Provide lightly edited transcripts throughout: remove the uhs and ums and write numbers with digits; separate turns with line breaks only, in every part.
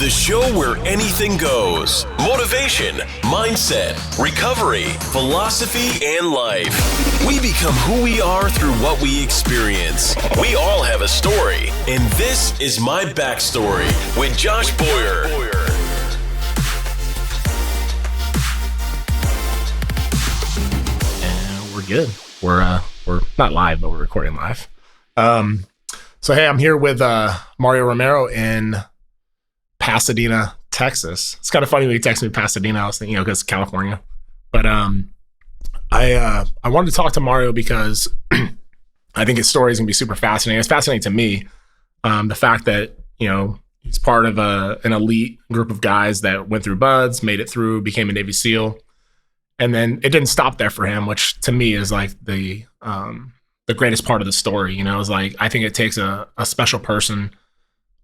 The show where anything goes. Motivation, mindset, recovery, philosophy, and life. We become who we are through what we experience. We all have a story, and this is My Backstory with Josh Boyer.
And we're good. We're not live, but we're recording live. So hey, I'm here with Mario Romero in Pasadena, Texas. It's kind of funny when you text me Pasadena. I was thinking, because it's California. But I wanted to talk to Mario because I think his story is gonna be super fascinating. It's fascinating to me. The fact that he's part of an elite group of guys that went through BUD/S, made it through, became a Navy SEAL, and then it didn't stop there for him, which to me is like the greatest part of the story. Is like I think it takes a special person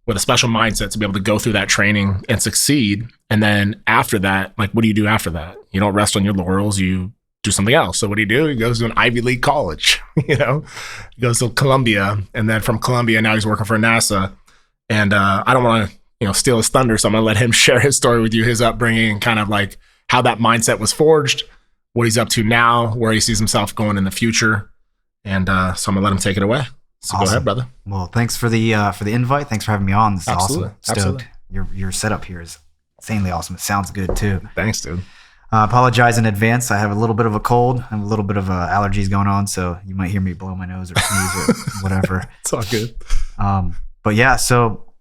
with a special mindset to be able to go through that training and succeed. And then after that, like, what do you do after that? You don't rest on your laurels, you do something else. So what do? He goes to an Ivy League college, he goes to Columbia. And then from Columbia, now he's working for NASA. And I don't want to, steal his thunder. So I'm going to let him share his story with you, his upbringing, and kind of like how that mindset was forged, what he's up to now, where he sees himself going in the future. And so I'm going to let him take it away. So awesome. Go ahead, brother.
Well, thanks for the invite. Thanks for having me on. This is
Absolutely.
Awesome. Stoked. Absolutely. Your setup here is insanely awesome. It sounds good too.
Thanks, dude.
Apologize in advance. I have a little bit of a cold. I have a little bit of allergies going on, so you might hear me blow my nose or sneeze or whatever.
It's all good.
But yeah, so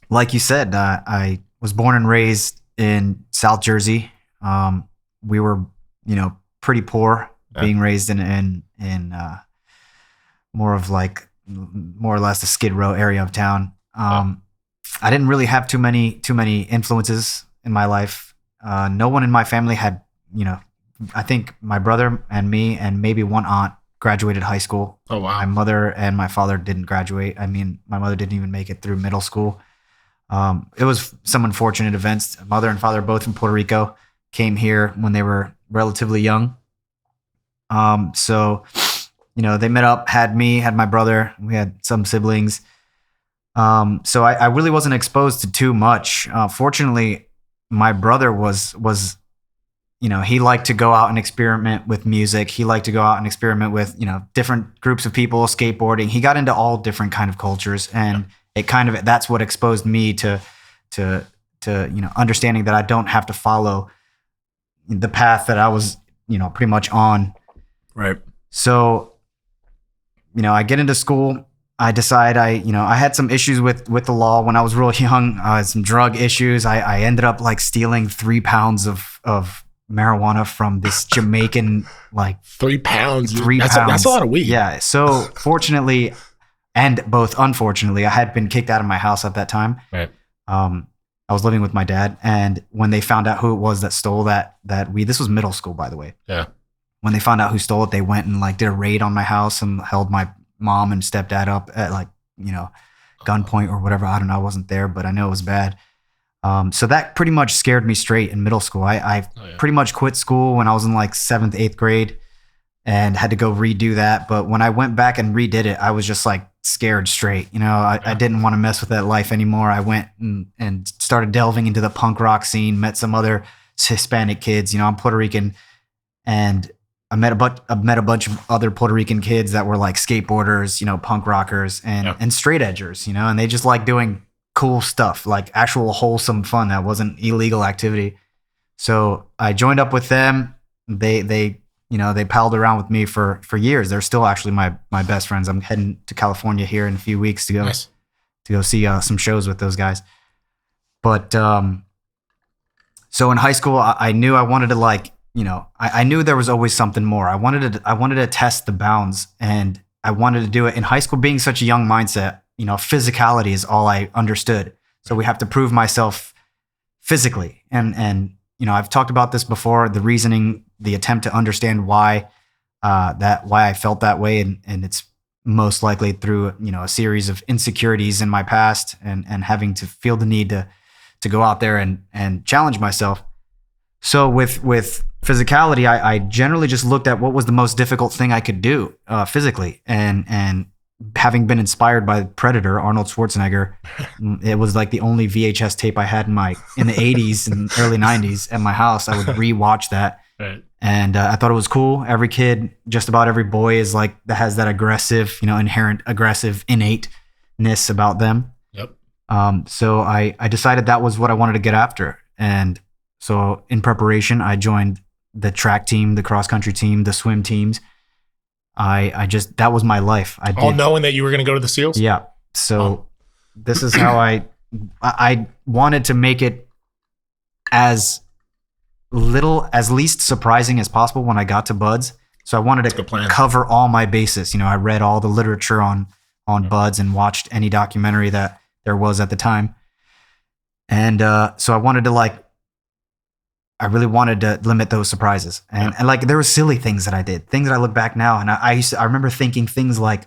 like you said, I was born and raised in South Jersey. We were, pretty poor, being raised in more or less the Skid Row area of town. I didn't really have too many influences in my life. No one in my family had, I think my brother and me and maybe one aunt graduated high school.
Oh, wow.
My mother and my father didn't graduate. I mean, my mother didn't even make it through middle school. It was some unfortunate events. Mother and father, both from Puerto Rico, came here when they were relatively young. So they met up, had my brother, we had some siblings. So I really wasn't exposed to too much. Fortunately, my brother was, he liked to go out and experiment with music. He liked to go out and experiment with, different groups of people, skateboarding. He got into all different kind of cultures, and that's what exposed me to understanding that I don't have to follow the path that I was, pretty much on.
Right.
So, I get into school. I decide I had some issues with the law when I was real young. I had some drug issues. I ended up stealing 3 pounds of marijuana from this Jamaican,
3 pounds.
3 pounds.
That's a lot of weed.
Yeah. So fortunately, and both unfortunately, I had been kicked out of my house at that time.
Right.
I was living with my dad, and when they found out who it was that stole that weed, this was middle school, by the way.
Yeah.
When they found out who stole it, they went and did a raid on my house and held my mom and stepdad up at gunpoint or whatever. I don't know. I wasn't there, but I know it was bad. So that pretty much scared me straight in middle school. I pretty much quit school when I was in 7th, 8th grade and had to go redo that. But when I went back and redid it, I was just scared straight. I didn't want to mess with that life anymore. I went and started delving into the punk rock scene, met some other Hispanic kids. I'm Puerto Rican, and I met a bunch of other Puerto Rican kids that were skateboarders, punk rockers and straight edgers, and they just doing cool stuff, actual wholesome fun that wasn't illegal activity. So I joined up with them. They palled around with me for years. They're still actually my best friends. I'm heading to California here in a few weeks to go see some shows with those guys. But so in high school, I knew I wanted to I knew there was always something more. I wanted to test the bounds, and I wanted to do it in high school. Being such a young mindset, physicality is all I understood. So we have to prove myself physically. And I've talked about this before, the reasoning, the attempt to understand why I felt that way. And it's most likely through, a series of insecurities in my past and having to feel the need to go out there and challenge myself. So with physicality, I generally just looked at what was the most difficult thing I could do physically. And having been inspired by Predator, Arnold Schwarzenegger, it was like the only VHS tape I had in the 80s and early 90s at my house. I would rewatch that.
Right.
And I thought it was cool. Every kid, just about every boy is like, that has that aggressive, inherent aggressive innateness about them.
Yep.
So I decided that was what I wanted to get after. And so in preparation, I joined the track team, the cross country team, the swim teams. That was my life.
All knowing that you were going to go to the SEALs?
Yeah. So this is how I wanted to make it as least surprising as possible when I got to Buds. So I wanted to cover all my bases. I read all the literature on Buds and watched any documentary that there was at the time. And so I really wanted to limit those surprises. And like, there were silly things that I did, things that I look back now. And I remember thinking things like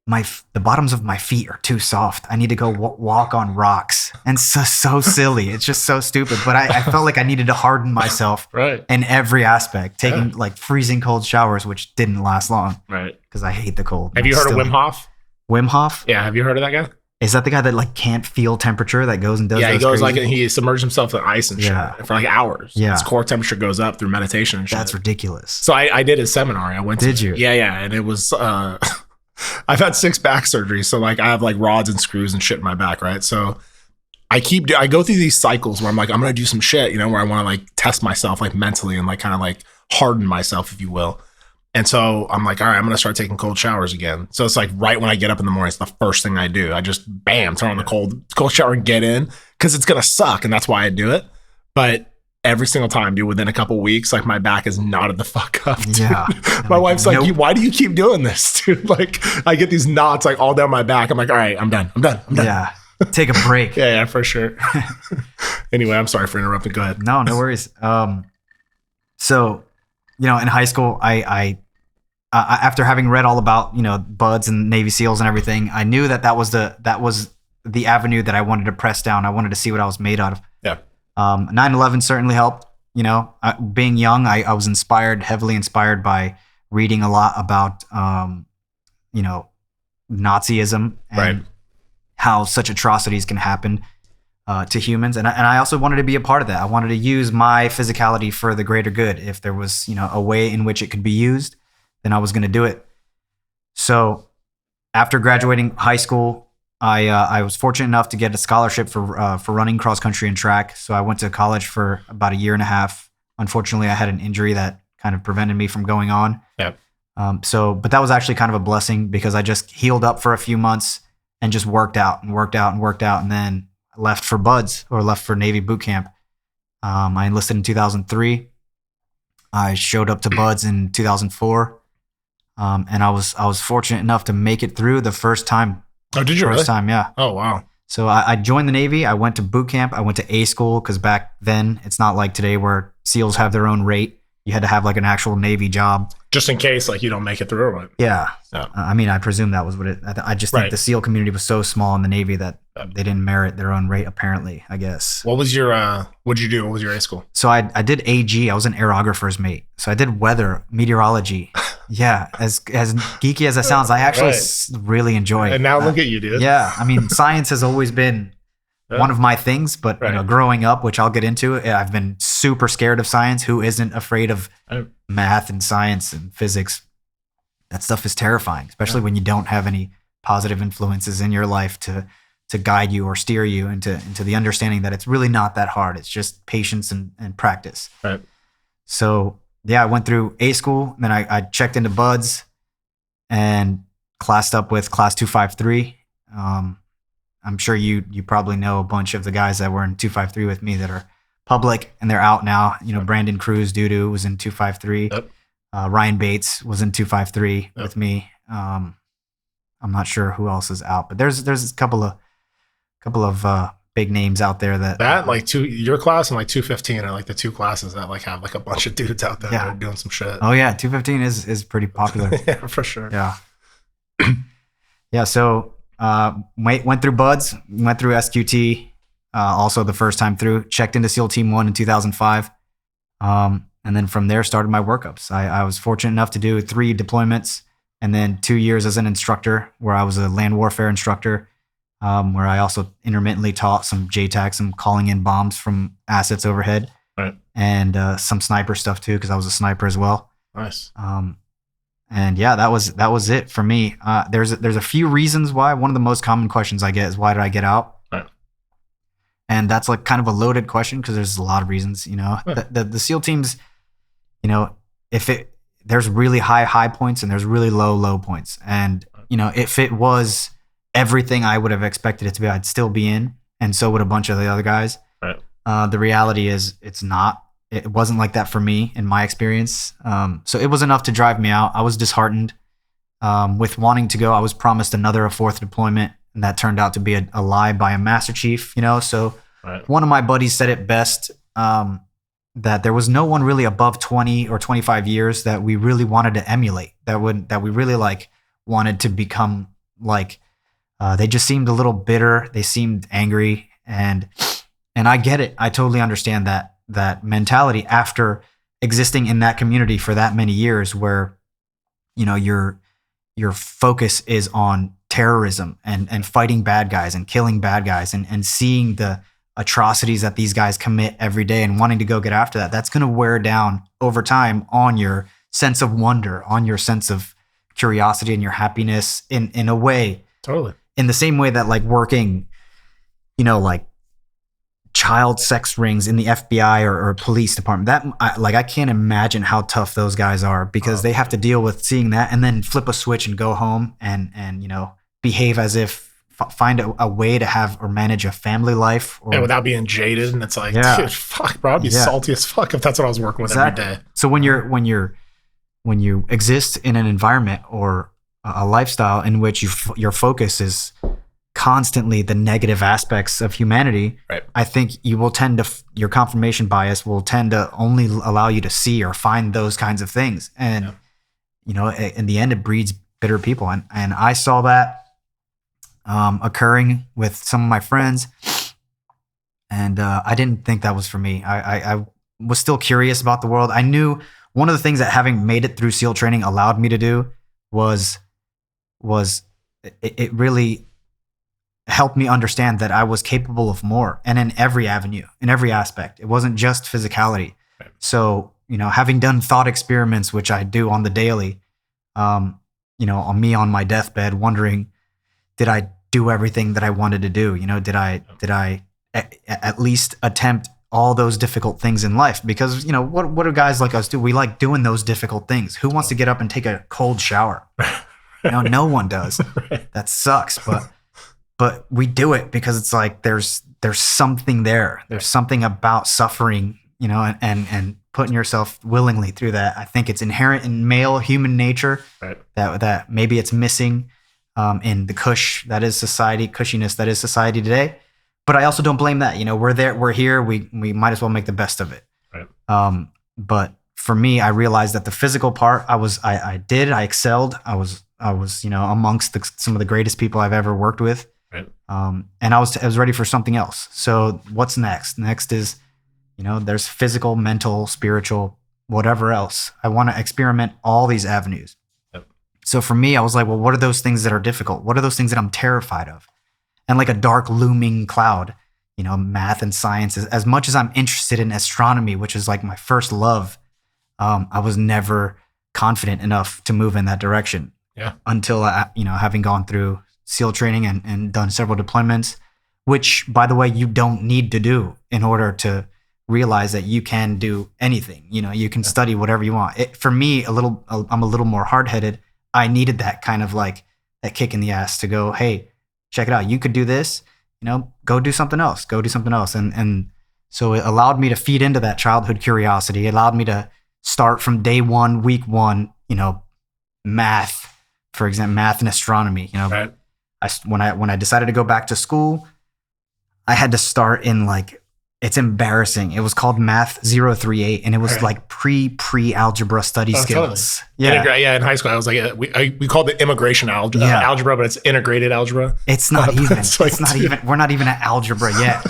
the bottoms of my feet are too soft. I need to go walk on rocks. And so silly. It's just so stupid. But I felt like I needed to harden myself in every aspect, taking like freezing cold showers, which didn't last long.
Right.
Because I hate the cold.
Have you heard of Wim Hof?
Wim Hof?
Yeah. Have you heard of that guy?
Is that the guy that like can't feel temperature that goes and does?
Yeah, he goes
crazy?
he submerges himself in ice and shit for like hours.
Yeah,
his core temperature goes up through meditation and shit.
That's ridiculous.
So I did his seminar. I went.
Did you?
Yeah, and it was. I've had 6 back surgeries, so like I have like rods and screws and shit in my back, right? So I go through these cycles where I'm like, I'm gonna do some shit, where I want to like test myself like mentally and like kind of like harden myself, if you will. And so I'm like, all right, I'm going to start taking cold showers again. So it's like right when I get up in the morning, it's the first thing I do. I just, bam, turn on the cold shower and get in because it's going to suck. And that's why I do it. But every single time, dude, within a couple of weeks, like my back is knotted the fuck up. Dude. Yeah. My wife's like, why do you keep doing this, dude? Like I get these knots like all down my back. I'm like, all right, I'm done.
Yeah. Take a break.
Yeah, for sure. Anyway, I'm sorry for interrupting. Go ahead.
No worries. So, in high school, I after having read all about, Buds and Navy SEALs and everything, I knew that was the avenue that I wanted to press down. I wanted to see what I was made out of.
Yeah.
9/11 certainly helped. Being young, I was heavily inspired by reading a lot about, Nazism and how such atrocities can happen to humans. And I also wanted to be a part of that. I wanted to use my physicality for the greater good. If there was, a way in which it could be used, then I was going to do it. So after graduating high school, I was fortunate enough to get a scholarship for running cross country and track. So I went to college for about 1.5 years. Unfortunately, I had an injury that kind of prevented me from going on.
Yeah.
But that was actually kind of a blessing because I just healed up for a few months and just worked out, and then left for Buds or left for Navy boot camp. I enlisted in 2003. I showed up to Buds in 2004. And I was fortunate enough to make it through the first time.
Oh, did you
first
really?
time, yeah.
Oh, wow.
So I joined the Navy. I went to boot camp. I went to A school because back then it's not like today where SEALs have their own rate. You had to have like an actual Navy job.
Just in case like you don't make it through or what?
Yeah. I presume that was what it, I just think the SEAL community was so small in the Navy that they didn't merit their own rate apparently, I guess.
What was your, what'd you do? What was your A school?
So I did AG. I was an aerographer's mate. So I did weather, meteorology. Yeah. As geeky as it sounds, I actually really enjoy it.
And now look at you, dude.
Yeah. Science has always been one of my things, but growing up, which I'll get into, I've been super scared of science. Who isn't afraid of math and science and physics? That stuff is terrifying, especially when you don't have any positive influences in your life to guide you or steer you into the understanding that it's really not that hard. It's just patience and practice.
Right.
So yeah, I went through A school, then I checked into Buds and classed up with class 253. I'm sure you probably know a bunch of the guys that were in 253 with me that are public and they're out now. Brandon Cruz Dudu was in 253.
Yep.
Ryan Bates was in 253 with me. I'm not sure who else is out, but there's a couple of big names out there that
like your class and like 215 are like the two classes that like have like a bunch of dudes out there that are doing some shit.
Oh yeah, 215 is pretty popular.
Yeah, for sure.
Yeah. Yeah. So went through Buds, went through SQT, also the first time through. Checked into SEAL Team 1 in 2005, and then from there started my workups. I was fortunate enough to do 3 deployments and then 2 years as an instructor, where I was a land warfare instructor, where I also intermittently taught some JTAC, some calling in bombs from assets overhead,
Right.
and some sniper stuff too, because I was a sniper as well.
Nice.
And yeah, that was it for me. There's a few reasons why. One of the most common questions I get is, why did I get out?
Right.
And that's like kind of a loaded question, because there's a lot of reasons. The SEAL teams, there's really high points and there's really low points. And if it was everything I would have expected it to be, I'd still be in, and so would a bunch of the other guys.
Right.
The reality is, it's not. It wasn't like that for me in my experience. So it was enough to drive me out. I was disheartened with wanting to go. I was promised a fourth deployment, and that turned out to be a lie by a master chief. So
Right.
One of my buddies said it best, that there was no one really above 20 or 25 years that we really wanted to emulate. That we really like wanted to become like. They just seemed a little bitter. They seemed angry, and I get it. I totally understand that mentality after existing in that community for that many years, where your focus is on terrorism and fighting bad guys and killing bad guys and seeing the atrocities that these guys commit every day and wanting to go get after that. That's going to wear down over time on your sense of wonder, on your sense of curiosity and your happiness in a way.
Totally.
In the same way that like working, like child sex rings in the FBI or police department, I can't imagine how tough those guys are, because they have to deal with seeing that and then flip a switch and go home and behave as if find a way to have or manage a family life,
and without being jaded. And it's like, dude, fuck, bro, I'd be salty as fuck if that's what I was working with every day.
So when you exist in an environment or a lifestyle in which your focus is constantly the negative aspects of humanity,
right,
I think you will tend to, your confirmation bias will tend to only allow you to see or find those kinds of things. And, in the end, it breeds bitter people. And I saw that occurring with some of my friends. And I didn't think that was for me. I was still curious about the world. I knew one of the things that having made it through SEAL training allowed me to do was it really helped me understand that I was capable of more, and in every avenue, in every aspect. It wasn't just physicality.
Right.
So, having done thought experiments, which I do on the daily, on me on my deathbed, wondering, did I do everything that I wanted to do? Did I at least attempt all those difficult things in life? Because, what do guys like us do? We like doing those difficult things. Who wants to get up and take a cold shower? No one does.
Right.
That sucks. But we do it because it's like there's something there. There's something about suffering, and putting yourself willingly through that. I think it's inherent in male human nature,
right,
that maybe it's missing in the cushiness that is society today. But I also don't blame that. We're there, we're here. We might as well make the best of it.
Right.
But for me, I realized that the physical part, I excelled. I was amongst some of the greatest people I've ever worked with.
Right.
And I was ready for something else. So what's next? Next is, there's physical, mental, spiritual, whatever else. I want to experiment all these avenues.
Yep.
So for me, I was like, well, what are those things that are difficult? What are those things that I'm terrified of? And like a dark looming cloud, math and science, as much as I'm interested in astronomy, which is like my first love, I was never confident enough to move in that direction.
Yeah.
Until, having gone through SEAL training and done several deployments, which, by the way, you don't need to do in order to realize that you can do anything. You can study whatever you want. For me, I'm a little more hard-headed. I needed that kind of like that kick in the ass to go, hey, check it out. You could do this, go do something else. And so it allowed me to feed into that childhood curiosity. It allowed me to start from day one, week one, math, for example, math and astronomy,
Right.
When I decided to go back to school, I had to start in like, it's embarrassing. It was called Math 038, and it was like pre-algebra study skills.
Totally. Yeah. In high school, I was like, we called it immigration algebra, but it's integrated algebra.
It's not even. We're not even at algebra yet.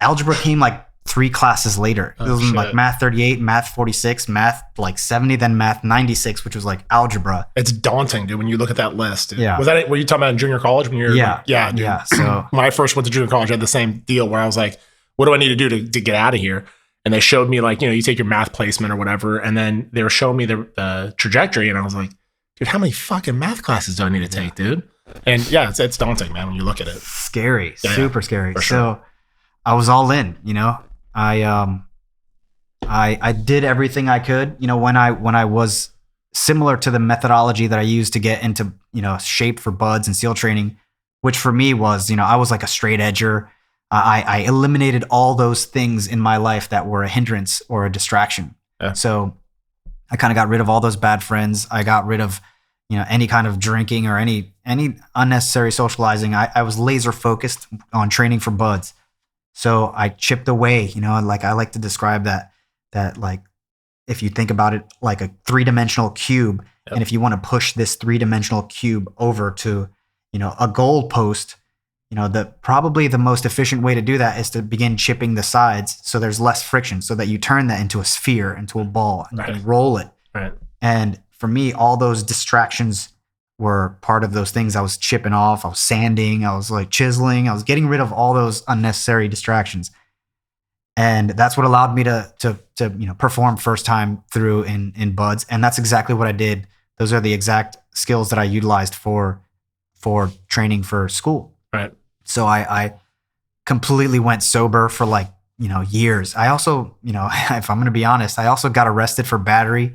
Algebra came like 3 classes later. It was like math 38, math 46, math like 70, then math 96, which was like algebra.
It's daunting, dude, when you look at that list. Dude.
Yeah.
Were you talking about in junior college when you're
Yeah.
like, yeah, dude.
Yeah. So
when I first went to junior college, I had the same deal where I was like, what do I need to do to get out of here? And they showed me like, you take your math placement or whatever. And then they were showing me the trajectory. And I was like, dude, how many fucking math classes do I need to take, dude? And yeah, it's daunting, man, when you look at it.
Scary,
Yeah,
super scary.
for
So
sure.
I was all in, I did everything I could, when I was similar to the methodology that I used to get into, shape for buds and SEAL training, which for me was, I was like a straight edger. I eliminated all those things in my life that were a hindrance or a distraction.
Yeah.
So I kind of got rid of all those bad friends. I got rid of, any kind of drinking or any unnecessary socializing. I was laser focused on training for buds. So I chipped away, like I like to describe that like, if you think about it like a 3-dimensional cube,
Yep.
and if you want to push this 3-dimensional cube over to, a goal post, probably the most efficient way to do that is to begin chipping the sides so there's less friction, so that you turn that into a sphere, into a ball, and you can roll it.
Right.
And for me, all those distractions were part of those things I was chipping off. I was sanding, I was like chiseling, I was getting rid of all those unnecessary distractions. And that's what allowed me to perform first time through in buds. And that's exactly what I did. Those are the exact skills that I utilized for training for school.
Right.
So I completely went sober for like, years. I also, if I'm going to be honest, I also got arrested for battery.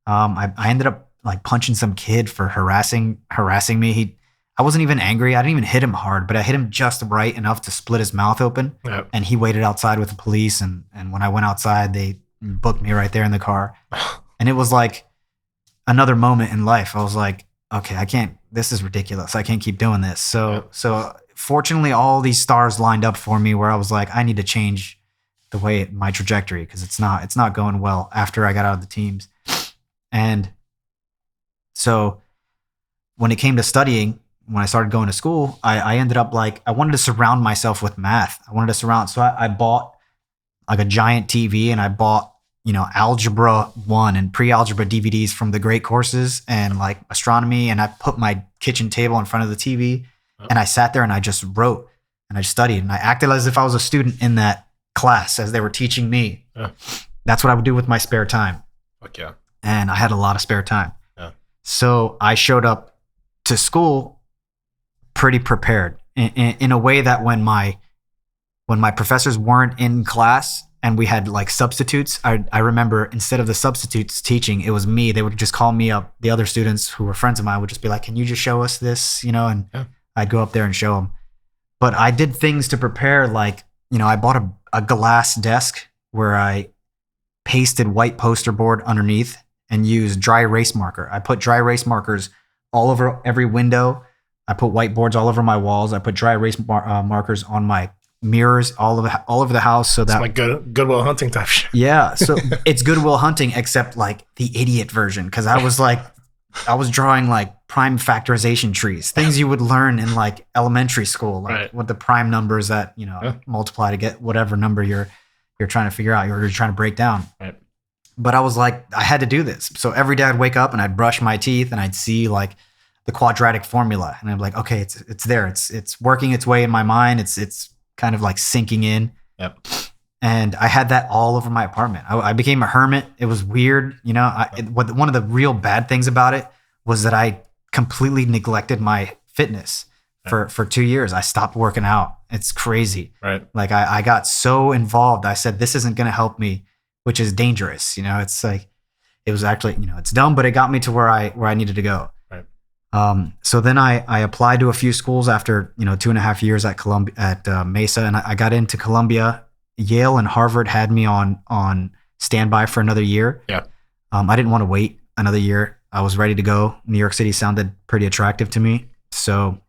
I ended up like punching some kid for harassing me. I wasn't even angry. I didn't even hit him hard, but I hit him just right enough to split his mouth open.
Yep.
And he waited outside with the police. And when I went outside, they booked me right there in the car. And it was like another moment in life. I was like, okay, this is ridiculous. I can't keep doing this. So fortunately, all these stars lined up for me where I was like, I need to change the way my trajectory, because it's not going well after I got out of the teams. And so when it came to studying, when I started going to school, I ended up like, I wanted to surround myself with math. So I bought like a giant TV, and I bought, Algebra 1 and pre-algebra DVDs from the great courses and like astronomy. And I put my kitchen table in front of the TV, and I sat there and I just wrote and I studied, and I acted as if I was a student in that class as they were teaching me.
Yeah.
That's what I would do with my spare time.
Fuck yeah.
And I had a lot of spare time.
Yeah.
So I showed up to school pretty prepared in a way that when my professors weren't in class and we had like substitutes, I remember instead of the substitutes teaching, it was me. They would just call me up. The other students who were friends of mine would just be like, can you just show us this? And
Yeah.
I'd go up there and show them. But I did things to prepare. Like, I bought a glass desk where I pasted white poster board underneath and used dry erase marker. I put dry erase markers all over every window. I put whiteboards all over my walls. I put dry erase markers on my mirrors all over the house. So that
It's like Goodwill Hunting type shit.
yeah, so it's Goodwill Hunting, except like the idiot version, because I was drawing like prime factorization trees, things you would learn in like elementary school, like
Right.
what the prime numbers that multiply to get whatever number you're trying to figure out, or you're trying to break down.
Right.
But I was like, I had to do this. So every day I'd wake up and I'd brush my teeth and I'd see like the quadratic formula, and I'm like, okay, it's there. It's working its way in my mind. It's kind of like sinking in.
Yep.
And I had that all over my apartment. I became a hermit. It was weird. One of the real bad things about it was that I completely neglected my fitness for 2 years. I stopped working out. It's crazy.
Right.
Like I got so involved. I said, this isn't going to help me, which is dangerous. It's like, it was actually, it's dumb, but it got me to where I needed to go.
Right.
So then I applied to a few schools after, 2.5 years at Columbia, at Mesa, and I got into Columbia. Yale and Harvard had me on standby for another year.
Yeah.
I didn't want to wait another year. I was ready to go. New York City sounded pretty attractive to me. So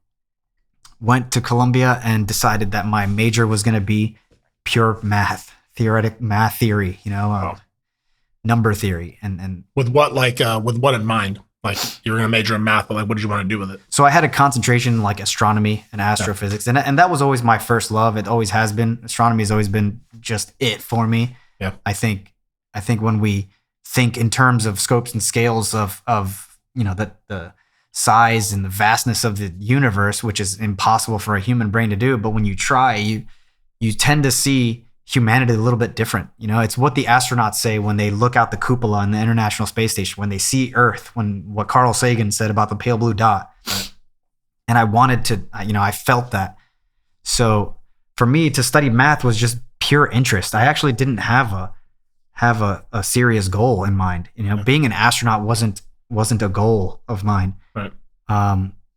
went to Columbia and decided that my major was going to be pure math, theoretic math theory, number theory. And
With what in mind? Like, you were going to major in math, but like, what did you want to do with it?
so I had a concentration in like astronomy and astrophysics, and that was always my first love. It always has been. Astronomy has always been just it for me.
Yeah.
I think when we think in terms of scopes and scales of the size and the vastness of the universe, which is impossible for a human brain to do, but when you try, you tend to see humanity a little bit different. It's what the astronauts say when they look out the cupola in the International Space Station, when they see Earth, what Carl Sagan said about the pale blue dot. And I wanted to, I felt that. So for me to study math was just pure interest. I actually didn't have a serious goal in mind. Being an astronaut wasn't a goal of mine.
Right.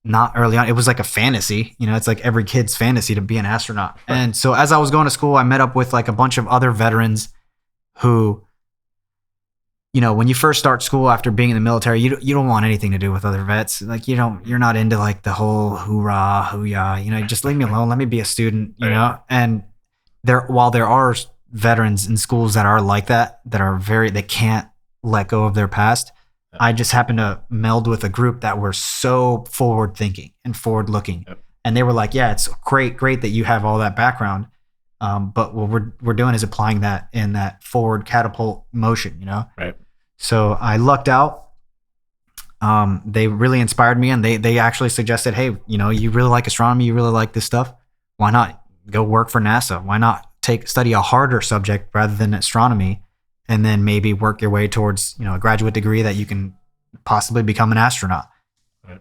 Not early on. It was like a fantasy. It's like every kid's fantasy to be an astronaut. Right. And so as I was going to school, I met up with like a bunch of other veterans who, when you first start school after being in the military, you don't want anything to do with other vets. Like you're not into like the whole hoorah, hoo-yah, just leave me alone. Let me be a student, And while there are veterans in schools that are like that are they can't let go of their past. I just happened to meld with a group that were so forward thinking and forward looking. Yep. And they were like, yeah, it's great that you have all that background. But what we're doing is applying that in that forward catapult motion,
Right.
So I lucked out. They really inspired me, and they actually suggested, hey, you really like astronomy, you really like this stuff. Why not go work for NASA? Why not study a harder subject rather than astronomy? And then maybe work your way towards, a graduate degree that you can possibly become an astronaut. Right.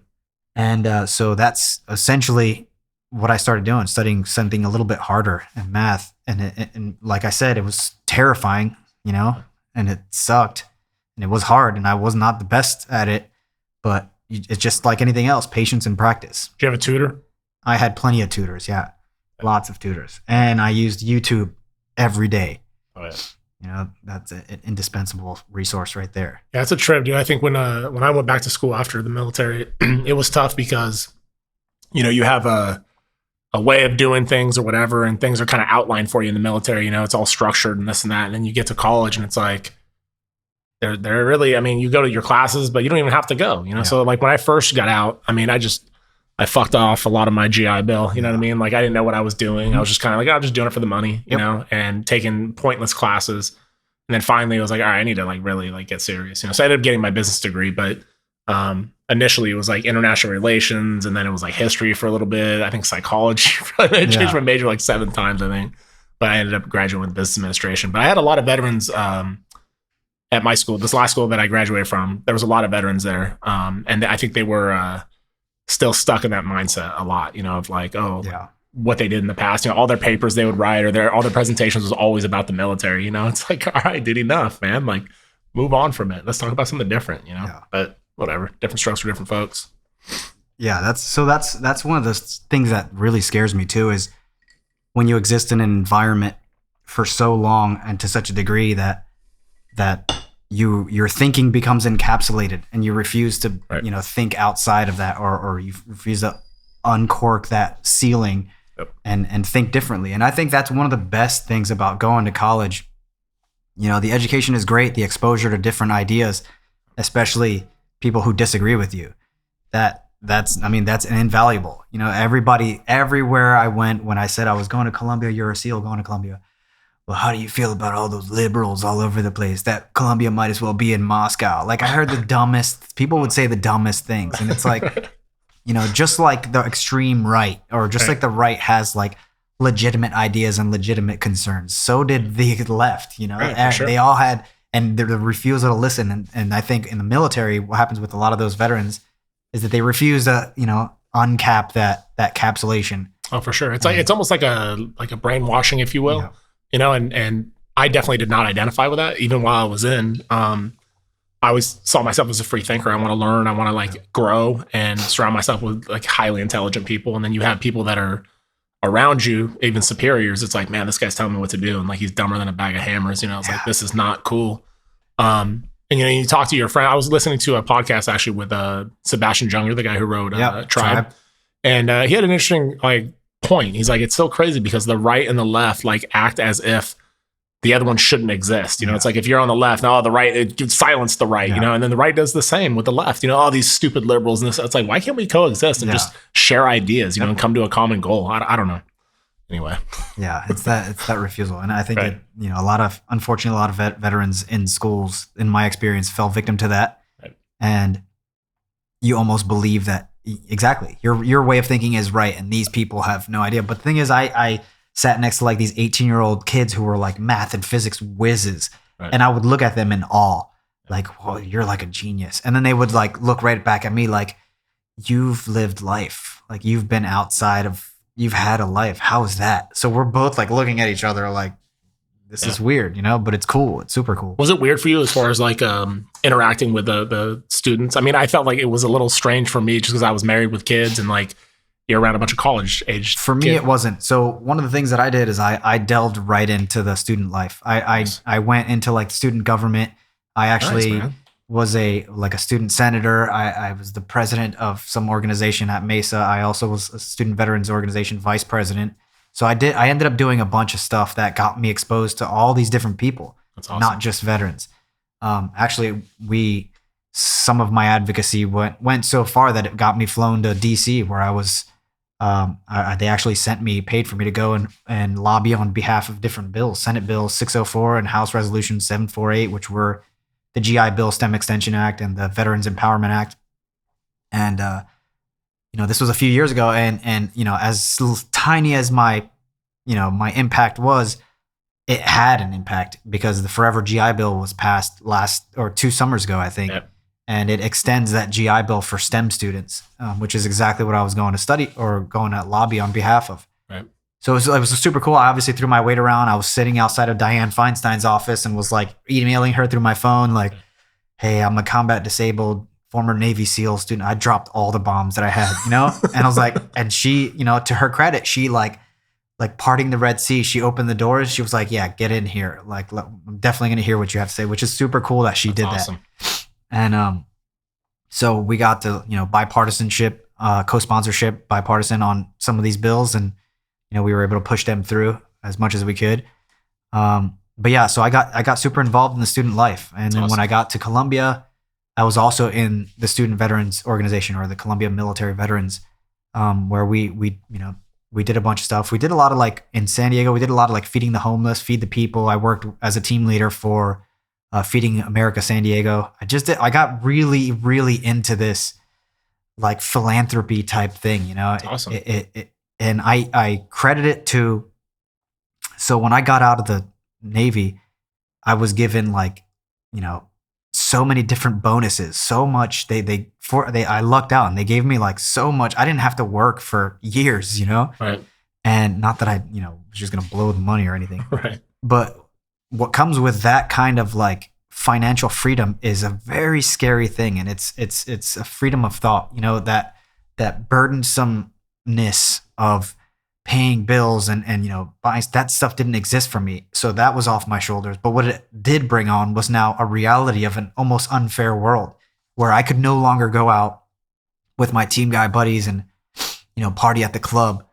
And so that's essentially what I started doing, studying something a little bit harder in math. And like I said, it was terrifying, and it sucked, and it was hard, and I was not the best at it. But it's just like anything else, patience and practice.
Do you have a tutor?
I had plenty of tutors, yeah, lots of tutors, and I used YouTube every day.
Oh yeah.
That's an indispensable resource right there.
Yeah, it's a trip, dude. I think when I went back to school after the military, it was tough because, you have a way of doing things or whatever, and things are kind of outlined for you in the military. It's all structured and this and that. And then you get to college, and it's like they're really. You go to your classes, but you don't even have to go. Yeah. So like when I first got out, I fucked off a lot of my GI Bill. You know what I mean? Like I didn't know what I was doing. I was just kind of like, I'm just doing it for the money, and taking pointless classes. And then finally I was like, all right, I need to like really like get serious. So I ended up getting my business degree, but initially it was like international relations, and then it was like history for a little bit. I think psychology. I changed my major like 7 times, I think. But I ended up graduating with business administration. But I had a lot of veterans at my school. This last school that I graduated from, there was a lot of veterans there. And I think they were still stuck in that mindset a lot, of like, what they did in the past, all their papers they would write or all their presentations was always about the military, It's like, all right, dude, enough, man. Like move on from it. Let's talk about something different, but whatever, different strokes for different folks.
Yeah. That's one of the things that really scares me too, is when you exist in an environment for so long and to such a degree that your thinking becomes encapsulated, and you refuse to, think outside of that, or you refuse to uncork that ceiling and think differently. And I think that's one of the best things about going to college. The education is great, the exposure to different ideas, especially people who disagree with you. That's invaluable. Everybody, everywhere I went, when I said I was going to Columbia, you're a SEAL going to Columbia. Well, how do you feel about all those liberals all over the place? That Columbia might as well be in Moscow. Like I heard people would say the dumbest things. And it's like, just like the extreme right, or just like the right has like legitimate ideas and legitimate concerns, so did the left,
Right, sure.
They all had, and the refusal to listen. And I think in the military, what happens with a lot of those veterans is that they refuse to, uncap that capsulation.
Oh, for sure. It's like, it's almost like a brainwashing, if you will. Yeah. And I definitely did not identify with that. Even while I was in, I always saw myself as a free thinker. I want to learn. I want to like grow and surround myself with like highly intelligent people. And then you have people that are around you, even superiors. It's like, man, this guy's telling me what to do. And like, he's dumber than a bag of hammers. It's like, this is not cool. And you talk to your friend. I was listening to a podcast actually with Sebastian Junger, the guy who wrote Tribe. And he had an interesting like point. He's like, it's so crazy because the right and the left like act as if the other one shouldn't exist. It's like if you're on the left, the right, it silence the right, and then the right does the same with the left, all these stupid liberals. And it's like, why can't we coexist and just share ideas, and come to a common goal? I don't know. anyway.
Yeah, it's that refusal, and I think
Right.
that unfortunately, a lot of veterans in schools, in my experience, fell victim to that,
Right.
and you almost believe that exactly your way of thinking is right, and these people have no idea. But the thing is, I sat next to like these 18-year-old kids who were like math and physics whizzes,
Right.
and I would look at them in awe, like, "Well, you're like a genius," and then they would like look right back at me like, "You've lived life, like you've been outside of." You've had a life. How is that? So we're both like looking at each other like, this is weird, but it's cool. It's super cool.
Was it weird for you as far as like interacting with the students? I mean, I felt like it was a little strange for me just because I was married with kids and like you're around a bunch of college age.
For me, it wasn't. So one of the things that I did is I delved right into the student life. I went into like student government. I actually was a student senator. I was the president of some organization at Mesa. I also was a student veterans organization vice president. So I ended up doing a bunch of stuff that got me exposed to all these different people,
That's awesome.
not just veterans. Actually, some of my advocacy went so far that it got me flown to DC, where I was. They actually paid for me to go and lobby on behalf of different bills, Senate Bill 604 and House Resolution 748, which were the GI Bill STEM Extension Act and the Veterans Empowerment Act. And, this was a few years ago. And as tiny as my impact was, it had an impact because the Forever GI Bill was passed 2 summers ago, I think. Yep. And it extends that GI Bill for STEM students, which is exactly what I was going to study or going to lobby on behalf of.
Right.
So it was super cool. I obviously threw my weight around. I was sitting outside of Dianne Feinstein's office and was like emailing her through my phone, like, "Hey, I'm a combat disabled former Navy SEAL student. I dropped all the bombs that I had, And I was like, and she, to her credit, she like parting the Red Sea, she opened the doors. She was like, "Yeah, get in here. Like, I'm definitely going to hear what you have to say," which is super cool that she did
awesome.
that. And so we got to, bipartisanship, co-sponsorship, bipartisan on some of these bills, and we were able to push them through as much as we could. But yeah, so I got super involved in the student life, and then when I got to Columbia, I was also in the Student Veterans Organization, or the Columbia Military Veterans, where we did a bunch of stuff. We did a lot of in San Diego, we did a lot of feeding the homeless, feed the people. I worked as a team leader for Feeding America San Diego. I got really, really into this philanthropy type thing,
That's awesome.
And I credit it to, so when I got out of the Navy, I was given so many different bonuses, so much I lucked out and they gave me so much. I didn't have to work for years,
Right.
And not that I, was just going to blow the money or anything.
Right.
But what comes with that kind of financial freedom is a very scary thing. And it's a freedom of thought, that burdensomeness of paying bills and buying, that stuff didn't exist for me. So that was off my shoulders. But what it did bring on was now a reality of an almost unfair world where I could no longer go out with my team guy buddies and, party at the club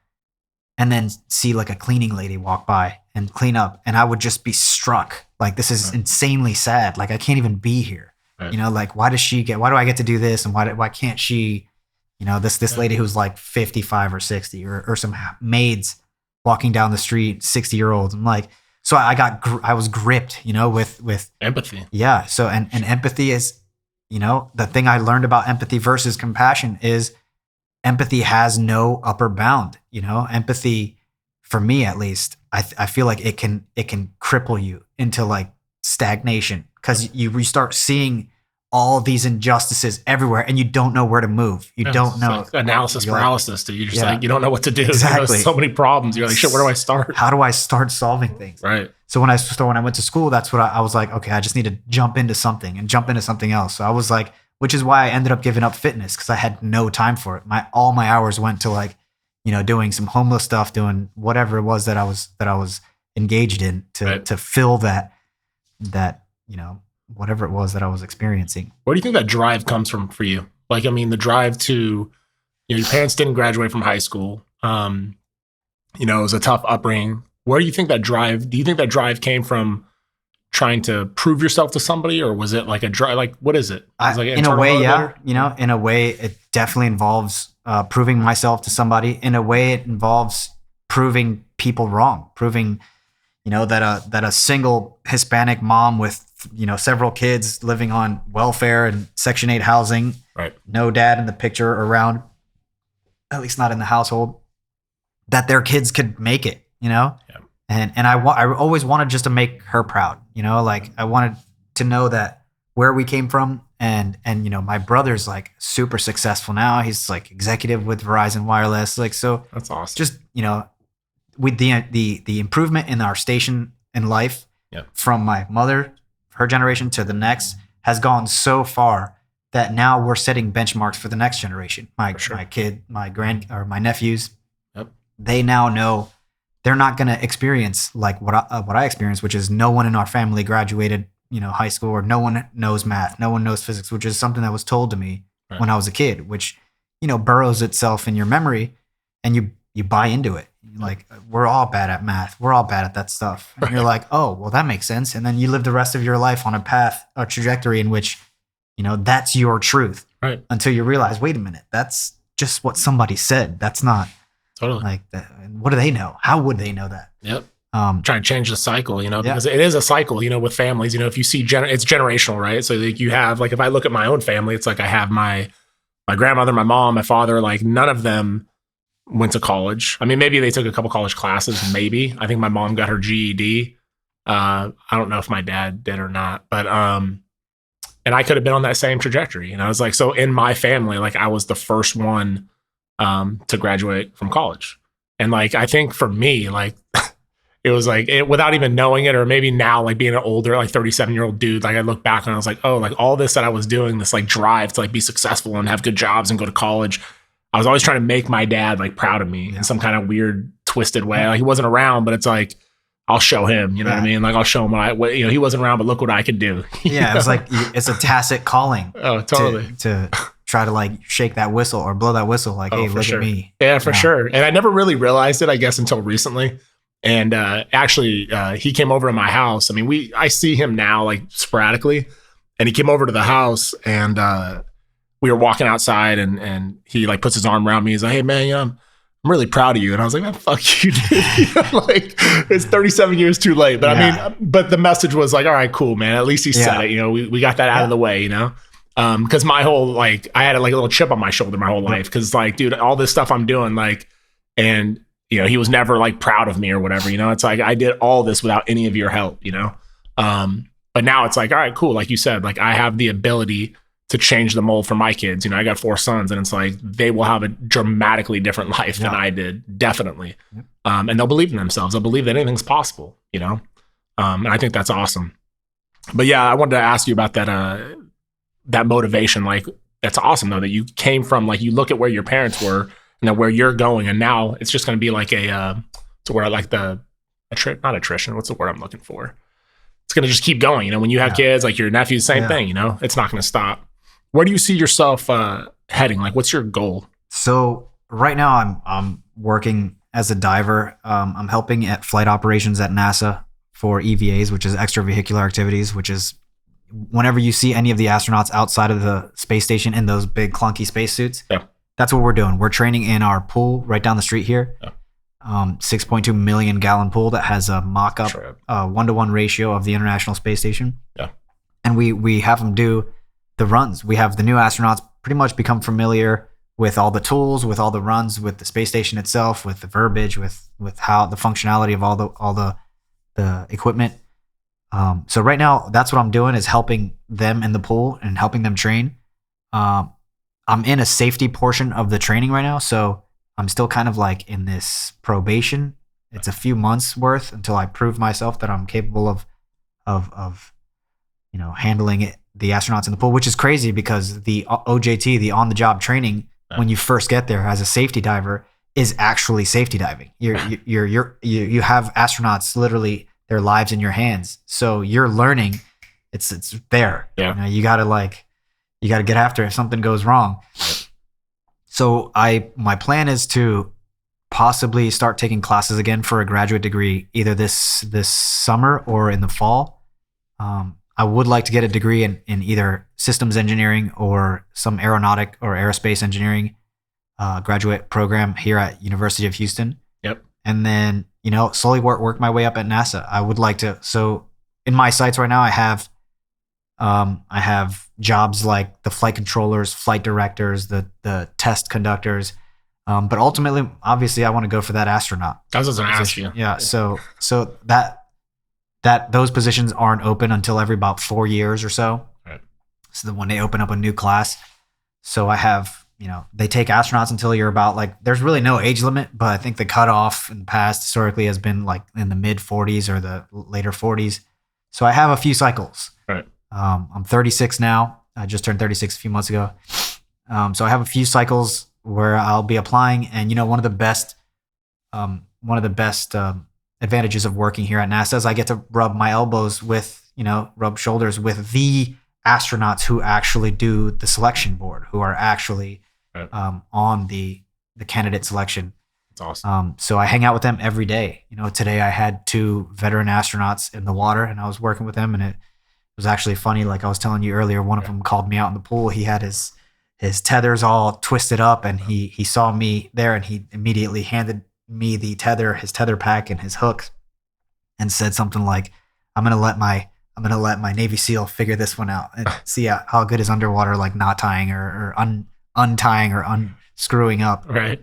and then see a cleaning lady walk by and clean up. And I would just be struck. This is insanely sad. I can't even be here. Right. Why do I get to do this? And why can't she, this lady who's 55 or 60 or some maids walking down the street, 60-year-olds. I'm so I was gripped, with
empathy.
Yeah. So, and empathy is, the thing I learned about empathy versus compassion is empathy has no upper bound. Empathy, for me at least, I feel like it can cripple you into stagnation because you start seeing all these injustices everywhere and you don't know where to move. You don't know.
Analysis paralysis. You're just you don't know what to do.
Exactly.
So many problems. You're shit, where do I start?
How do I start solving things?
Right.
So when I went to school, that's what I was like, okay, I just need to jump into something else. So I was which is why I ended up giving up fitness because I had no time for it. All my hours went to doing some homeless stuff, doing whatever it was that I was engaged in to fill that whatever it was that I was experiencing.
Where do you think that drive comes from for you? The drive to, your parents didn't graduate from high school. It was a tough upbringing. Where do you think that drive came from? Trying to prove yourself to somebody, or was it a drive? What is it?
In a way, yeah. In a way, it definitely involves proving myself to somebody. In a way, it involves proving people wrong, proving, that a single Hispanic mom with, several kids living on welfare and Section 8 housing,
right,
no dad in the picture around, at least not in the household, that their kids could make it,
Yeah.
And I always wanted just to make her proud, like I wanted to know that where we came from, and my brother's like super successful now. He's like executive with Verizon Wireless, like, so
that's awesome.
Just with the improvement in our station in life, from my mother, her generation to the next, has gone so far that now we're setting benchmarks for the next generation. My kid, my nephews, they now know they're not going to experience like what I experienced, which is no one in our family graduated, high school, or no one knows math, no one knows physics, which is something that was told to me when I was a kid, which, burrows itself in your memory, and you buy into it. Like, we're all bad at math. We're all bad at that stuff. And you're like, oh, well, that makes sense. And then you live the rest of your life on a trajectory in which, that's your truth.
Right.
Until you realize, wait a minute, that's just what somebody said. That's not
totally
like that. What do they know? How would they know that?
Yep. Trying to change the cycle, because it is a cycle, with families, if you see, it's generational, right? So like you have, like, if I look at my own family, it's like I have my grandmother, my mom, my father, like none of them went to college. I mean, maybe they took a couple college classes, maybe. I think my mom got her GED. I don't know if my dad did or not, but, and I could have been on that same trajectory. I was like, so in my family, like I was the first one to graduate from college. And like, I think for me, like, it was like, without even knowing it, or maybe now, like being an older, like 37-year-old dude, like I look back and I was like, oh, like all this that I was doing, this like drive to like be successful and have good jobs and go to college, I was always trying to make my dad like proud of me in some kind of weird, twisted way. Like he wasn't around, but it's like, I'll show him, what I mean? Like I'll show him what he wasn't around, but look what I could do.
Yeah. It was like, it's a tacit calling.
Oh, totally.
To try to like shake that whistle or blow that whistle. Like, hey, look at me.
Yeah, for sure. And I never really realized it, I guess, until recently. And actually, he came over to my house. I mean, I see him now like sporadically, and he came over to the house, and we were walking outside, and he like puts his arm around me. He's like, "Hey man, I'm really proud of you." And I was like, "Man, fuck you, dude." Like, it's 37 years too late. But I mean, but the message was like, all right, cool, man. At least he said it. We got that out of the way, because my whole, like, I had like a little chip on my shoulder my whole life, because like, dude, all this stuff I'm doing, like, and he was never like proud of me or whatever, it's like I did all this without any of your help, but now it's like, all right, cool. Like you said, like I have the ability to change the mold for my kids. I got 4 sons, and it's like, they will have a dramatically different life than I did. Definitely. And they'll believe in themselves. They'll believe that anything's possible, and I think that's awesome. But yeah, I wanted to ask you about that motivation. Like, that's awesome though, that you came from, like, you look at where your parents were and then where you're going, and now it's just going to be like to where like not attrition. What's the word I'm looking for? It's going to just keep going. When you have kids, like your nephews, same thing, it's not going to stop. Where do you see yourself heading? Like, what's your goal?
So right now I'm working as a diver. I'm helping at flight operations at NASA for EVAs, which is extravehicular activities, which is whenever you see any of the astronauts outside of the space station in those big clunky spacesuits. Yeah. That's what we're doing. We're training in our pool right down the street here. Yeah. 6.2 million gallon pool that has a mock-up 1-to-1 ratio of the International Space Station. Yeah. And we have them do the runs. We have the new astronauts pretty much become familiar with all the tools, with all the runs, with the space station itself, with the verbiage, with how the functionality of all the equipment. So right now, that's what I'm doing, is helping them in the pool and helping them train. I'm in a safety portion of the training right now, so I'm still kind of like in this probation. It's a few months worth until I prove myself that I'm capable of handling it, the astronauts in the pool, which is crazy because the OJT, the on-the-job training, when you first get there as a safety diver, is actually safety diving. You have astronauts literally their lives in your hands, so you're learning. It's there. Yeah. You gotta get after it if something goes wrong. So my plan is to possibly start taking classes again for a graduate degree either this summer or in the fall. I would like to get a degree in either systems engineering or some aeronautic or aerospace engineering graduate program here at University of Houston. Yep. And then, slowly work my way up at NASA. I would like to. So in my sights right now, I have jobs like the flight controllers, flight directors, the test conductors. But ultimately, obviously, I want to go for that astronaut.
I was going to ask you.
Yeah. So that those positions aren't open until every about 4 years or so.
Right.
So when they open up a new class, so I have, they take astronauts until you're about there's really no age limit, but I think the cutoff in the past historically has been like in the mid 40s or the later 40s. So I have a few cycles.
Right.
I'm 36 now. I just turned 36 a few months ago. So I have a few cycles where I'll be applying, and one of the best advantages of working here at NASA is I get to rub my elbows with, rub shoulders with the astronauts who actually do the selection board, who are actually on the candidate selection.
That's awesome.
So I hang out with them every day. Today I had 2 veteran astronauts in the water, and I was working with them, and it was actually funny. Like I was telling you earlier, one of them called me out in the pool. He had his tethers all twisted up, and he saw me there, and he immediately handed me his tether pack and his hook, and said something like, I'm gonna let my Navy SEAL figure this one out and see how good his underwater knot tying or untying or unscrewing up.
Right.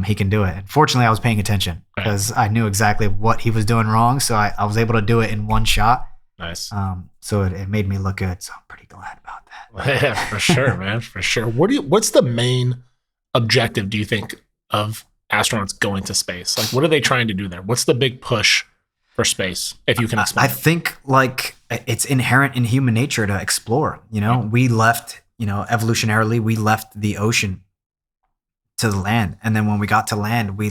He can do it. And fortunately, I was paying attention because I knew exactly what he was doing wrong, so I was able to do it in one shot.
Nice.
So it made me look good. So I'm pretty glad about that.
Yeah, for sure, man, for sure. What's the main objective, do you think, of astronauts going to space? What are they trying to do there? What's the big push for space, if you can explain?
I think it's inherent in human nature to explore. We left, evolutionarily, we left the ocean to the land. And then when we got to land, we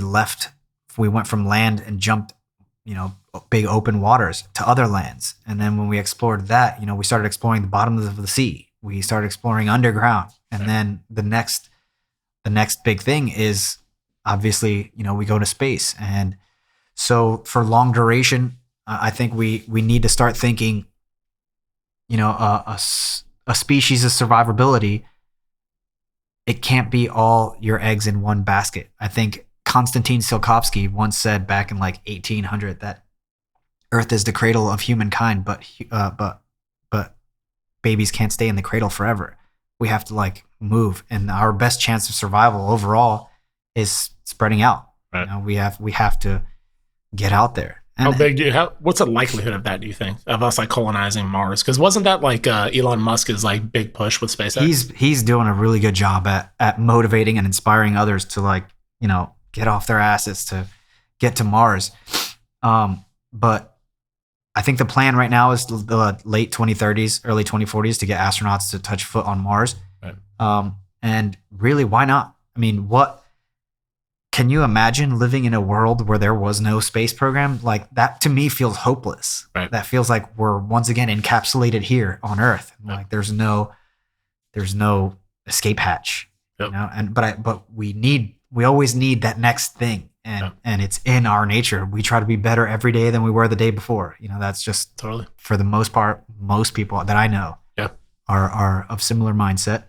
went from land and jumped, big open waters to other lands. And then when we explored that, we started exploring the bottom of the sea. We started exploring underground. And then the next big thing is obviously, we go to space. And so for long duration, I think we need to start thinking, a species of survivability. It can't be all your eggs in one basket. I think Konstantin Tsiolkovsky once said back in 1800 that Earth is the cradle of humankind, but babies can't stay in the cradle forever. We have to move, and our best chance of survival overall is spreading out. Right. We have to get out there. And
how big what's the likelihood of that, do you think, of us colonizing Mars? Because wasn't that Elon Musk's big push with SpaceX?
He's doing a really good job at motivating and inspiring others to get off their asses to get to Mars. But I think the plan right now is the late 2030s, early 2040s to get astronauts to touch foot on Mars. Right. And really, why not? I mean, can you imagine living in a world where there was no space program? That to me feels hopeless. Right. That feels like we're once again encapsulated here on Earth. Yep. There's no escape hatch. Yep. But we always need that next thing. And it's in our nature. We try to be better every day than we were the day before. That's just
totally,
for the most part, most people that I know are of similar mindset.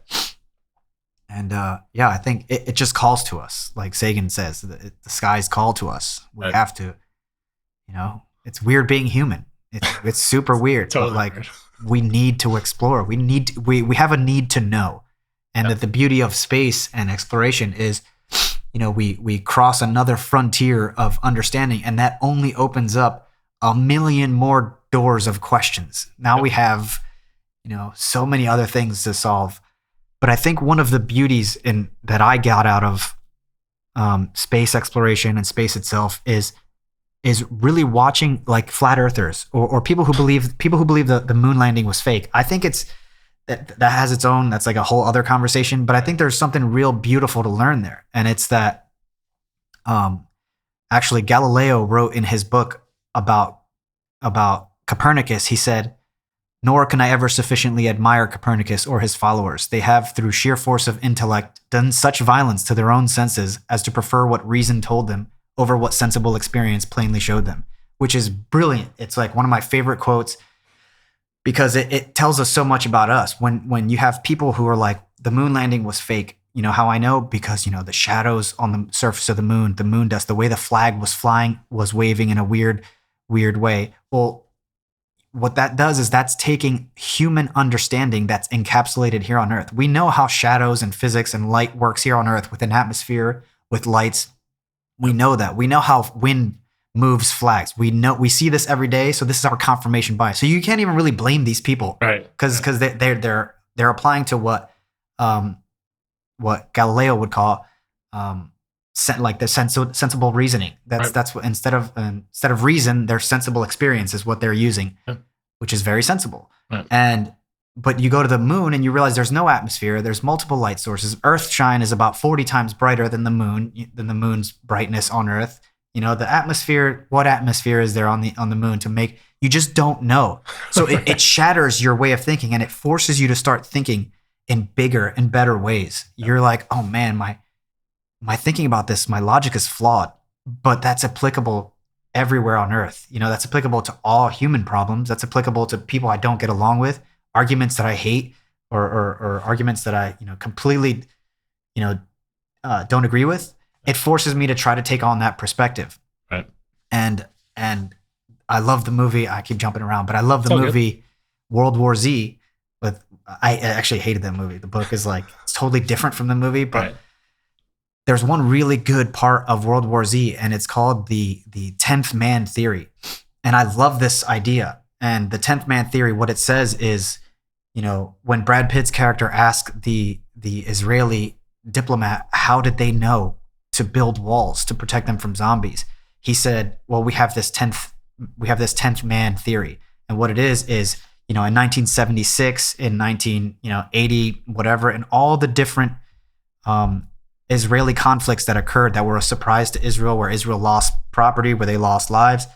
And I think it just calls to us. Like Sagan says, the skies call to us. We have to, it's weird being human. It's super weird.
Totally
but
weird.
We need to explore. We have a need to know. And that the beauty of space and exploration is, we cross another frontier of understanding, and that only opens up a million more doors of questions. Now we have, so many other things to solve. But I think one of the beauties that I got out of space exploration and space itself is really watching flat earthers or people who believe the moon landing was fake. I think that has its own, that's a whole other conversation, but I think there's something real beautiful to learn there. And it's that actually Galileo wrote in his book about Copernicus. He said, "Nor can I ever sufficiently admire Copernicus or his followers. They have, through sheer force of intellect, done such violence to their own senses as to prefer what reason told them over what sensible experience plainly showed them," which is brilliant. It's one of my favorite quotes, because it tells us so much about us. When you have people who are the moon landing was fake, You know how I know? Because, the shadows on the surface of the moon dust, the way the flag was waving in a weird way. Well, what that does is that's taking human understanding that's encapsulated here on Earth. We know how shadows and physics and light works here on Earth with an atmosphere, with lights. We know that. We know how wind moves flags. We see this every day. So this is our confirmation bias. So you can't even really blame these people,
Right?
Because they're applying to what Galileo would call like the sensible reasoning. That's what instead of reason, their sensible experience is what they're using, which is very sensible.
Right.
But you go to the moon and you realize there's no atmosphere. There's multiple light sources. Earth shine is about 40 times brighter than the moon's brightness on Earth. The atmosphere. What atmosphere is there on the moon to make? You just don't know. So it shatters your way of thinking, and it forces you to start thinking in bigger and better ways. You're like, oh man, my thinking about this, my logic is flawed, but that's applicable everywhere on Earth. That's applicable to all human problems. That's applicable to people I don't get along with, arguments that I hate, or arguments that I, completely, don't agree with. It forces me to try to take on that perspective.
Right.
And I love the movie. I keep jumping around, but I love the movie World War Z. I actually hated that movie. The book is it's totally different from the movie, but there's one really good part of World War Z, and it's called the 10th man theory. And I love this idea. And the 10th man theory, what it says is, when Brad Pitt's character asked the Israeli diplomat, how did they know to build walls to protect them from zombies? He said, well, we have this 10th man theory. And what it is, in 1976, in 1980, whatever, and all the different Israeli conflicts that occurred that were a surprise to Israel, where Israel lost property, where they lost lives,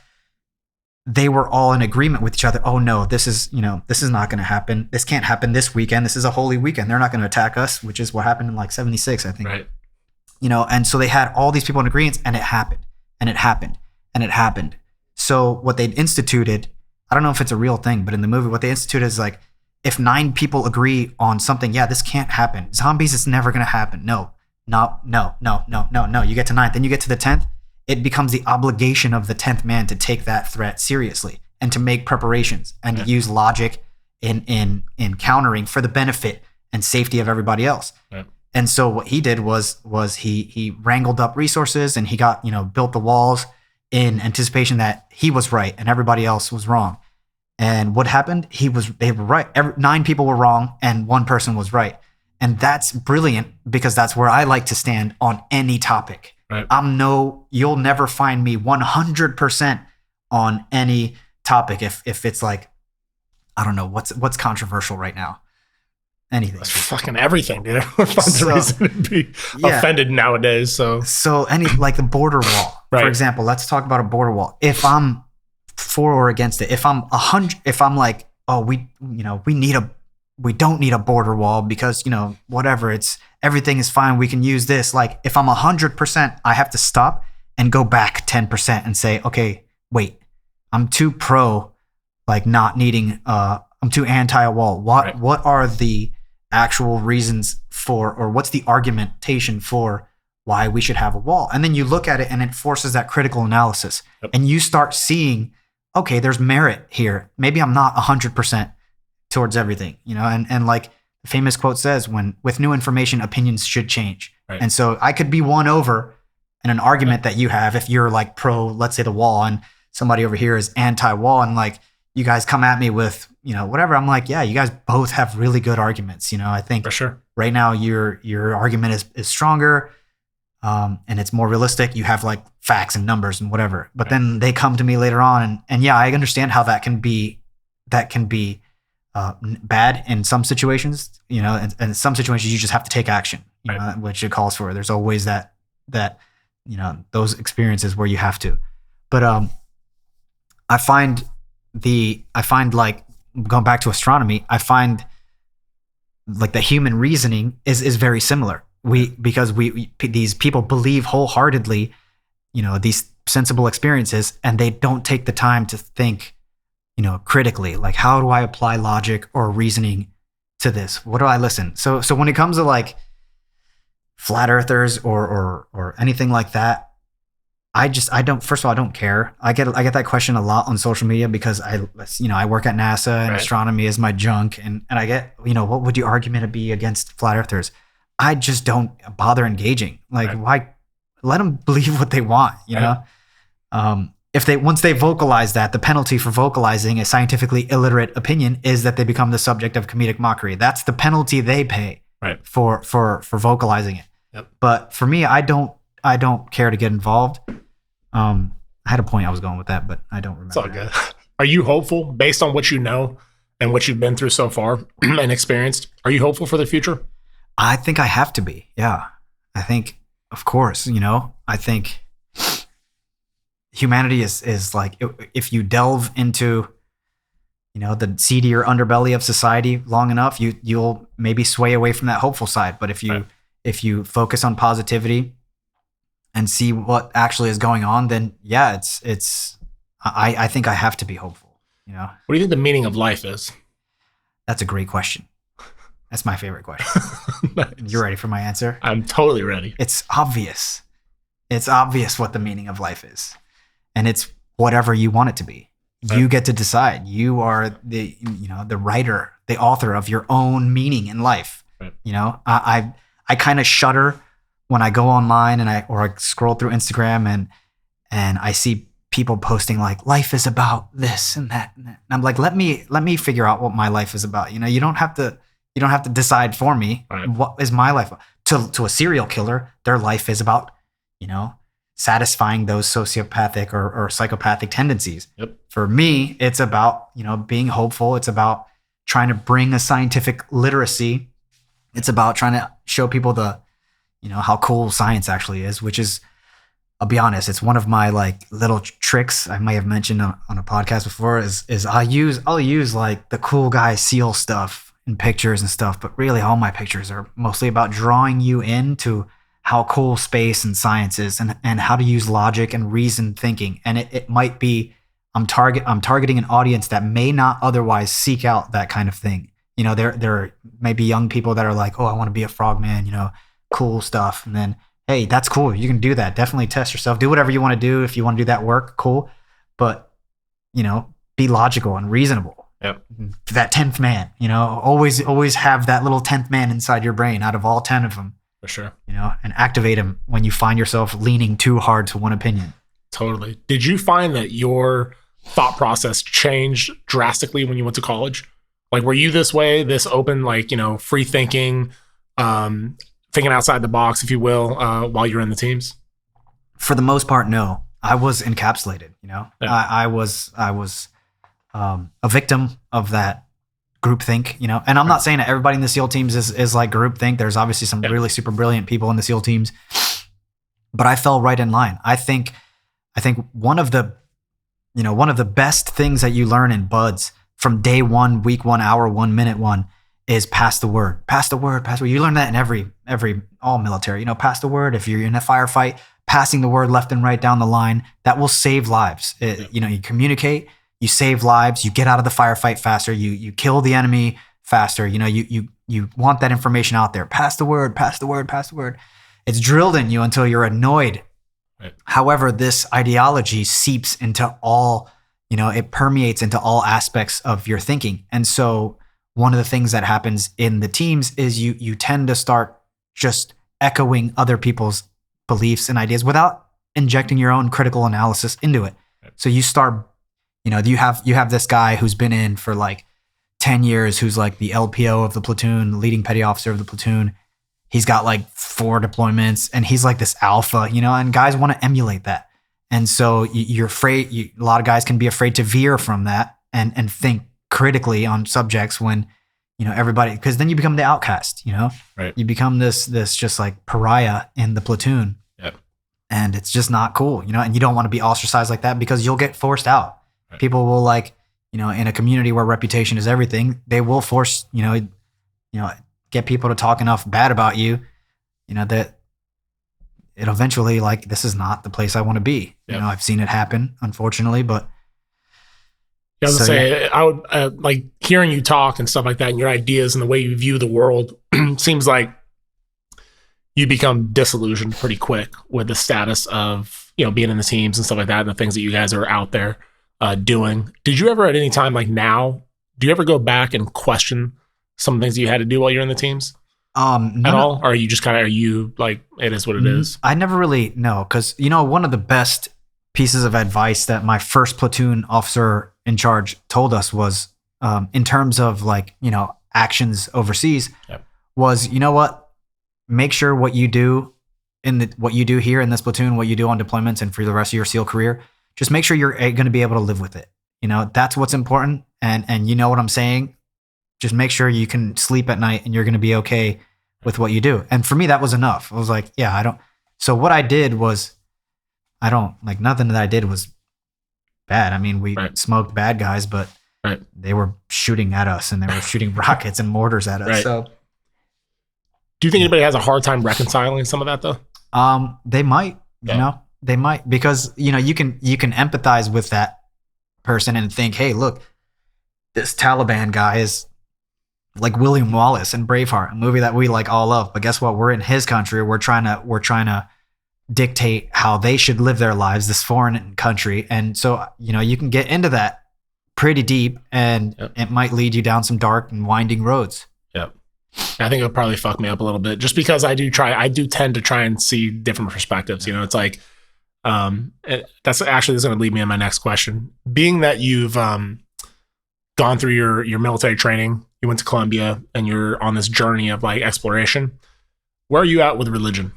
they were all in agreement with each other. Oh no, this is not going to happen. This can't happen this weekend. This is a holy weekend. They're not going to attack us, which is what happened in 76, I think.
Right.
And so they had all these people in agreement, and it happened, and it happened, and it happened. So what they instituted, I don't know if it's a real thing, but in the movie, what they instituted is if 9 people agree on something, this can't happen. Zombies, it's never going to happen. No. You get to 9th, then you get to the 10th. It becomes the obligation of the 10th man to take that threat seriously and to make preparations and to use logic in countering for the benefit and safety of everybody else.
Right.
And so what he did was he wrangled up resources, and he got, built the walls in anticipation that he was right and everybody else was wrong. And what happened? They were right. 9 people were wrong and 1 person was right. And that's brilliant, because that's where I like to stand on any topic.
Right.
You'll never find me 100% on any topic. If it's I don't know, what's controversial right now. Anything.
That's fucking everything, dude. Everyone finds a reason to be offended nowadays. So
the border wall,
right.
For example, let's talk about a border wall. If I'm for or against it, if I'm we don't need a border wall because, whatever, everything is fine. We can use this. If I'm 100%, I have to stop and go back 10% and say, okay, wait, I'm too pro, not needing, I'm too anti a wall. What are the actual reasons for, or what's the argumentation for why we should have a wall? And then you look at it and it forces that critical analysis.
Yep.
And you start seeing, okay, there's merit here. Maybe I'm not 100% towards everything, and like the famous quote says, with new information, opinions should change.
Right. And
so I could be won over in an argument that you have if you're pro, let's say, the wall, and somebody over here is anti-wall, and you guys come at me with, whatever. I'm yeah, you guys both have really good arguments. I think
for sure
right now your argument is stronger, and it's more realistic. You have facts and numbers and whatever, but then they come to me later on, and yeah, I understand how that can be bad in some situations, and in some situations you just have to take action, which it calls for. There's always that those experiences where you have to. But I find going back to astronomy, I find the human reasoning is very similar. Because these people believe wholeheartedly, these sensible experiences, and they don't take the time to think critically, how do I apply logic or reasoning to this? What do I listen? So when it comes to flat earthers or anything like that, I don't, first of all, I don't care. I get that question a lot on social media because I work at NASA and astronomy is my junk. And I get, what would your argument be against flat earthers? I just don't bother engaging. Like, why let them believe what they want, you know? Once they vocalize that, the penalty for vocalizing a scientifically illiterate opinion is that they become the subject of comedic mockery. That's the penalty they pay for vocalizing it. Yep. But for me, I don't care to get involved. I had a point I was going with that, but I don't remember.
It's all good. Are you hopeful based on what you know and what you've been through so far and experienced? Are you hopeful for the future?
I think I have to be. Yeah. I think, of course, I think humanity is like, if you delve into, the seedier underbelly of society long enough, you'll maybe sway away from that hopeful side. But if you focus on positivity and see what actually is going on, then yeah, I think I have to be hopeful. What
do you think the meaning of life is?
That's a great question. That's my favorite question. Nice. You ready for my answer?
I'm totally ready.
It's obvious. It's obvious what the meaning of life is. And it's whatever you want it to be. You get to decide. You are the writer, the author of your own meaning in life. Right. I kind of shudder when I go online and I scroll through Instagram and I see people posting like, life is about this and that. And I'm like, let me figure out what my life is about. You don't have to decide for me. Right. What is my life. To a serial killer, their life is about, satisfying those sociopathic or psychopathic tendencies. Yep. For me, it's about, being hopeful. It's about trying to bring a scientific literacy. It's about trying to show people how cool science actually is, which is, I'll be honest, it's one of my like little tricks I may have mentioned on a podcast before is I'll use like the cool guy SEAL stuff in pictures and stuff, but really all my pictures are mostly about drawing you into how cool space and science is and how to use logic and reasoned thinking. And it might be, I'm targeting an audience that may not otherwise seek out that kind of thing. There may be young people that are like, oh, I want to be a frogman, cool stuff. And then, hey, that's cool. You can do that. Definitely test yourself. Do whatever you want to do. If you want to do that work, cool. But, be logical and reasonable. Yep. That 10th man, always have that little 10th man inside your brain out of all 10 of them.
For sure.
And activate him when you find yourself leaning too hard to one opinion. Totally.
Did you find that your thought process changed drastically when you went to college? Like, were you this way, this open, like, free thinking, thinking outside the box, if you will, while you're in the teams?
For the most part, no. I was encapsulated, Yeah. I was a victim of that groupthink, and I'm not saying that everybody in the SEAL teams is like groupthink. There's obviously some really super brilliant people in the SEAL teams, but I fell right in line. I think one of the best things that you learn in BUDS from day one, week 1, hour 1, minute 1 is pass the word. Pass the word. You learn that in every all military. Pass the word. If you're in a firefight, passing the word left and right down the line, that will save lives. You communicate. You save lives. You get out of the firefight faster. You kill the enemy faster. You want that information out there. Pass the word. Pass the word. Pass the word. It's drilled in you until you're annoyed. Right. However, this ideology seeps into all. It permeates into all aspects of your thinking. And so, one of the things that happens in the teams is you tend to start just echoing other people's beliefs and ideas without injecting your own critical analysis into it. Right. So you start. You have this guy who's been in for like 10 years, who's like the LPO of the platoon, the leading petty officer of the platoon. He's got like 4 deployments and he's like this alpha, and guys want to emulate that. And so you're afraid, a lot of guys can be afraid to veer from that and think critically on subjects when, everybody, because then you become the outcast, Right. You become this just like pariah in the platoon. Yep. And it's just not cool, and you don't want to be ostracized like that because you'll get forced out. Right. People will in a community where reputation is everything, they will force, get people to talk enough bad about you, that it eventually this is not the place I want to be. Yep. I've seen it happen, unfortunately, but.
I was I would like hearing you talk and stuff like that and your ideas and the way you view the world seems like you become disillusioned pretty quick with the status of, being in the teams and stuff like that, and the things that you guys are out there doing. Did you ever at any time, like now, do you ever go back and question some things that you had to do while you're in the teams at all? Or are you just are you like, it is what it is?
I never really know, because, one of the best pieces of advice that my first platoon officer in charge told us was, in terms of like, actions overseas, was, what? Make sure what you do what you do here in this platoon, what you do on deployments and for the rest of your SEAL career, just make sure you're going to be able to live with it. That's what's important. And you know what I'm saying? Just make sure you can sleep at night and you're going to be okay with what you do. And for me, that was enough. I was like, so what I did was, nothing that I did was bad. I mean, we smoked bad guys, but they were shooting at us and they were shooting rockets and mortars at us. So
do you think anybody has a hard time reconciling some of that though?
They might, they might, because, you can empathize with that person and think, hey, look, this Taliban guy is like William Wallace in Braveheart, a movie that we like all love. But guess what? We're in his country. We're trying to dictate how they should live their lives, this foreign country. And so, you can get into that pretty deep, and it might lead you down some dark and winding roads.
Yep. I think it'll probably fuck me up a little bit, just because I do tend to try and see different perspectives. It's like, that's actually is going to lead me in my next question. Being that you've gone through your military training, you went to Columbia, and you're on this journey of like exploration, where are you at with religion?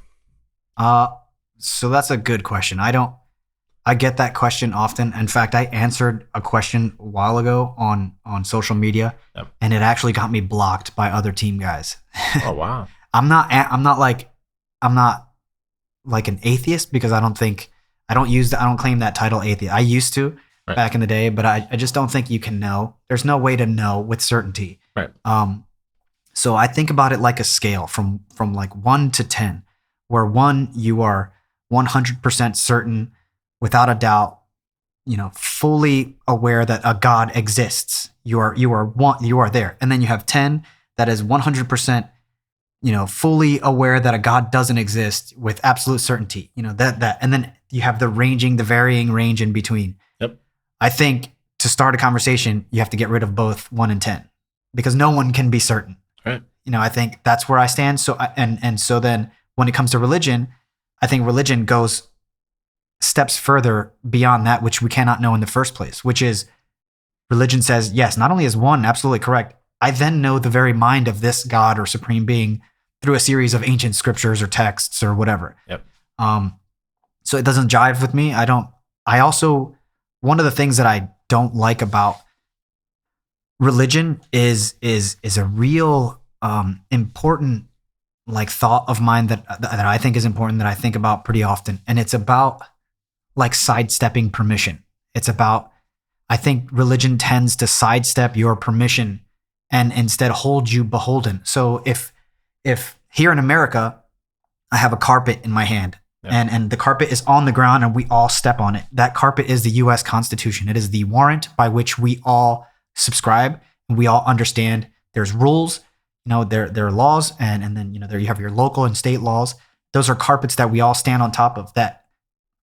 So that's a good question. I get that question often. In fact, I answered a question a while ago on social media, and it actually got me blocked by other team guys.
Oh wow!
I'm not like an atheist, because I don't claim that title atheist. I used to back in the day, but I just don't think you can know. There's no way to know with certainty.
Right.
So I think about it like a scale from like 1 to 10, where 1, you are 100% certain, without a doubt, fully aware that a God exists. You are there. And then you have 10 that is 100%, fully aware that a God doesn't exist with absolute certainty. That, and then you have the varying range in between.
Yep.
I think to start a conversation, you have to get rid of both 1 and 10, because no one can be certain.
Right.
I think that's where I stand. So, and so then when it comes to religion, I think religion goes steps further beyond that, which we cannot know in the first place, which is religion says, yes, not only is 1 absolutely correct, I then know the very mind of this God or supreme being through a series of ancient scriptures or texts or whatever.
Yep.
So it doesn't jive with me. One of the things that I don't like about religion is a real important like thought of mine that I think is important, that I think about pretty often. And it's about like sidestepping permission. It's about, I think religion tends to sidestep your permission and instead hold you beholden. So if here in America, I have a carpet in my hand, and the carpet is on the ground and we all step on it, that carpet is the US Constitution. It is the warrant by which we all subscribe, and we all understand there's rules, there are laws, and then, there you have your local and state laws. Those are carpets that we all stand on top of, that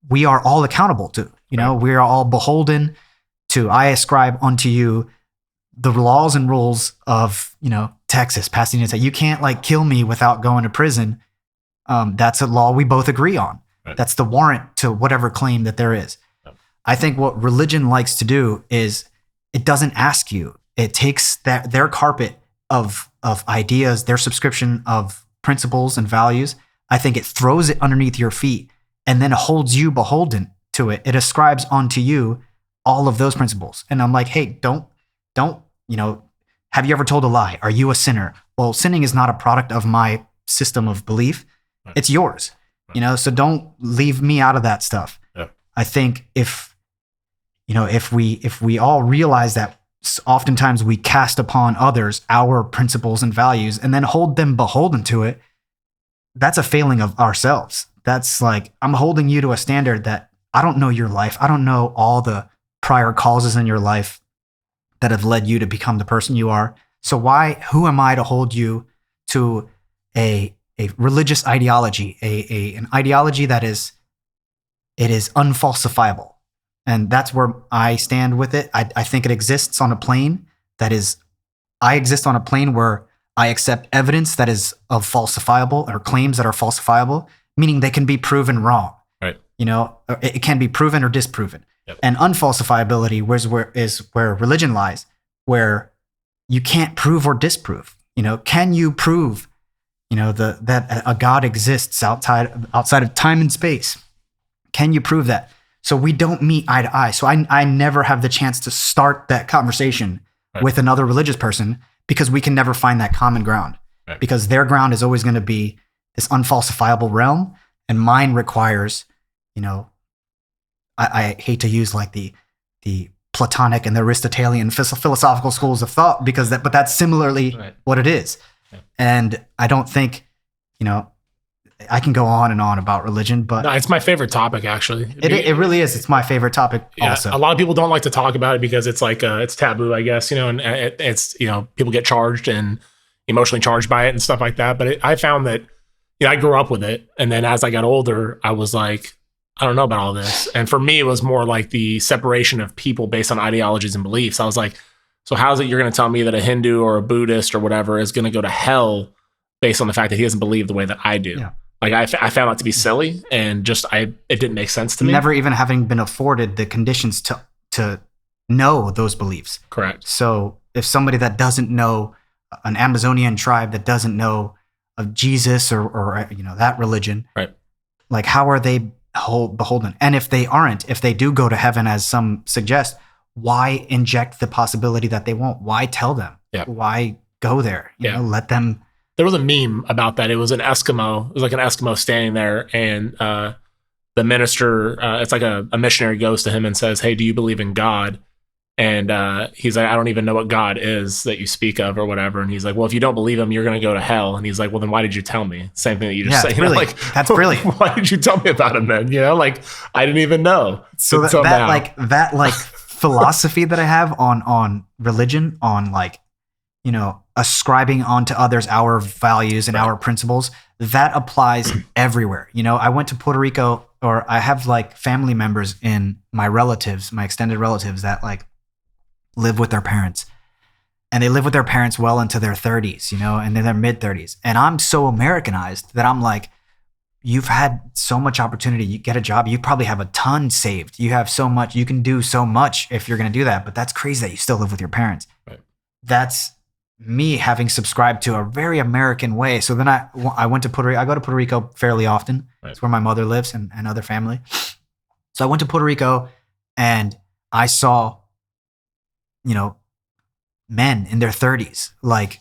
we are all accountable to. We are all beholden to. I ascribe unto you the laws and rules of, Texas, Pasadena. You can't like kill me without going to prison. That's a law we both agree on. Right. That's the warrant to whatever claim that there is. Yep. I think what religion likes to do is it doesn't ask you. It takes their carpet of ideas, their subscription of principles and values. I think it throws it underneath your feet and then holds you beholden to it. It ascribes onto you all of those principles. And I'm like, hey, don't, have you ever told a lie? Are you a sinner? Well, sinning is not a product of my system of belief. Right. It's yours, so don't leave me out of that stuff. Yeah. I think if we all realize that oftentimes we cast upon others our principles and values and then hold them beholden to it, that's a failing of ourselves. That's like, I'm holding you to a standard that I don't know your life. I don't know all the prior causes in your life that have led you to become the person you are. So who am I to hold you to a a religious ideology, an ideology that is unfalsifiable. And that's where I stand with it. I think it exists on a plane I exist on a plane where I accept evidence that is of falsifiable, or claims that are falsifiable, meaning they can be proven wrong.
Right.
It can be proven or disproven.
Yep. And
unfalsifiability is where religion lies, where you can't prove or disprove. Can you prove, that a God exists outside of time and space? Can you prove that? So we don't meet eye to eye. So I never have the chance to start that conversation with another religious person, because we can never find that common ground. Right. Because their ground is always going to be this unfalsifiable realm, and mine requires, I hate to use like the Platonic and the Aristotelian philosophical schools of thought, but that's similarly what it is. Yeah. And I don't think, I can go on and on about religion, but
no, it's my favorite topic, actually.
It really is. It's my favorite topic. Yeah, also,
a lot of people don't like to talk about it because it's like it's taboo, I guess. And it's people get charged and emotionally charged by it and stuff like that. But I found that I grew up with it, and then as I got older, I was like, I don't know about all this. And for me, it was more like the separation of people based on ideologies and beliefs. I was like, so how is it you're going to tell me that a Hindu or a Buddhist or whatever is going to go to hell based on the fact that he doesn't believe the way that I do? Yeah. Like I found that to be silly, and it didn't make sense to me.
Never even having been afforded the conditions to know those beliefs.
Correct.
So if somebody that doesn't know, an Amazonian tribe that doesn't know of Jesus or that religion,
right?
Like, how are they beholden? And if they do go to heaven, as some suggest, why inject the possibility that they won't? Why tell them?
Yeah.
Why go there? Let them.
There was a meme about that. It was an Eskimo. It was like an Eskimo standing there, and the minister, it's like a missionary goes to him and says, "Hey, do you believe in God?" And he's like, "I don't even know what God is that you speak of," or whatever. And he's like, "Well, if you don't believe him, you're going to go to hell." And he's like, "Well, then why did you tell me?" Same thing that you just said.
That's brilliant.
Why did you tell me about him then? I didn't even know.
So that philosophy that I have on religion, on ascribing onto others our values and our principles, that applies everywhere. I went to Puerto Rico, or I have like family members in my extended relatives that like live with their parents, and they live with their parents well into their 30s, and in their mid 30s. And I'm so Americanized that I'm like, you've had so much opportunity. You get a job, you probably have a ton saved. You have so much, you can do so much if you're going to do that. But that's crazy that you still live with your parents.
Right.
That's me having subscribed to a very American way. So then I went to Puerto Rico. I go to Puerto Rico fairly often. Right. It's where my mother lives and other family. So I went to Puerto Rico, and I saw, men in their 30s, like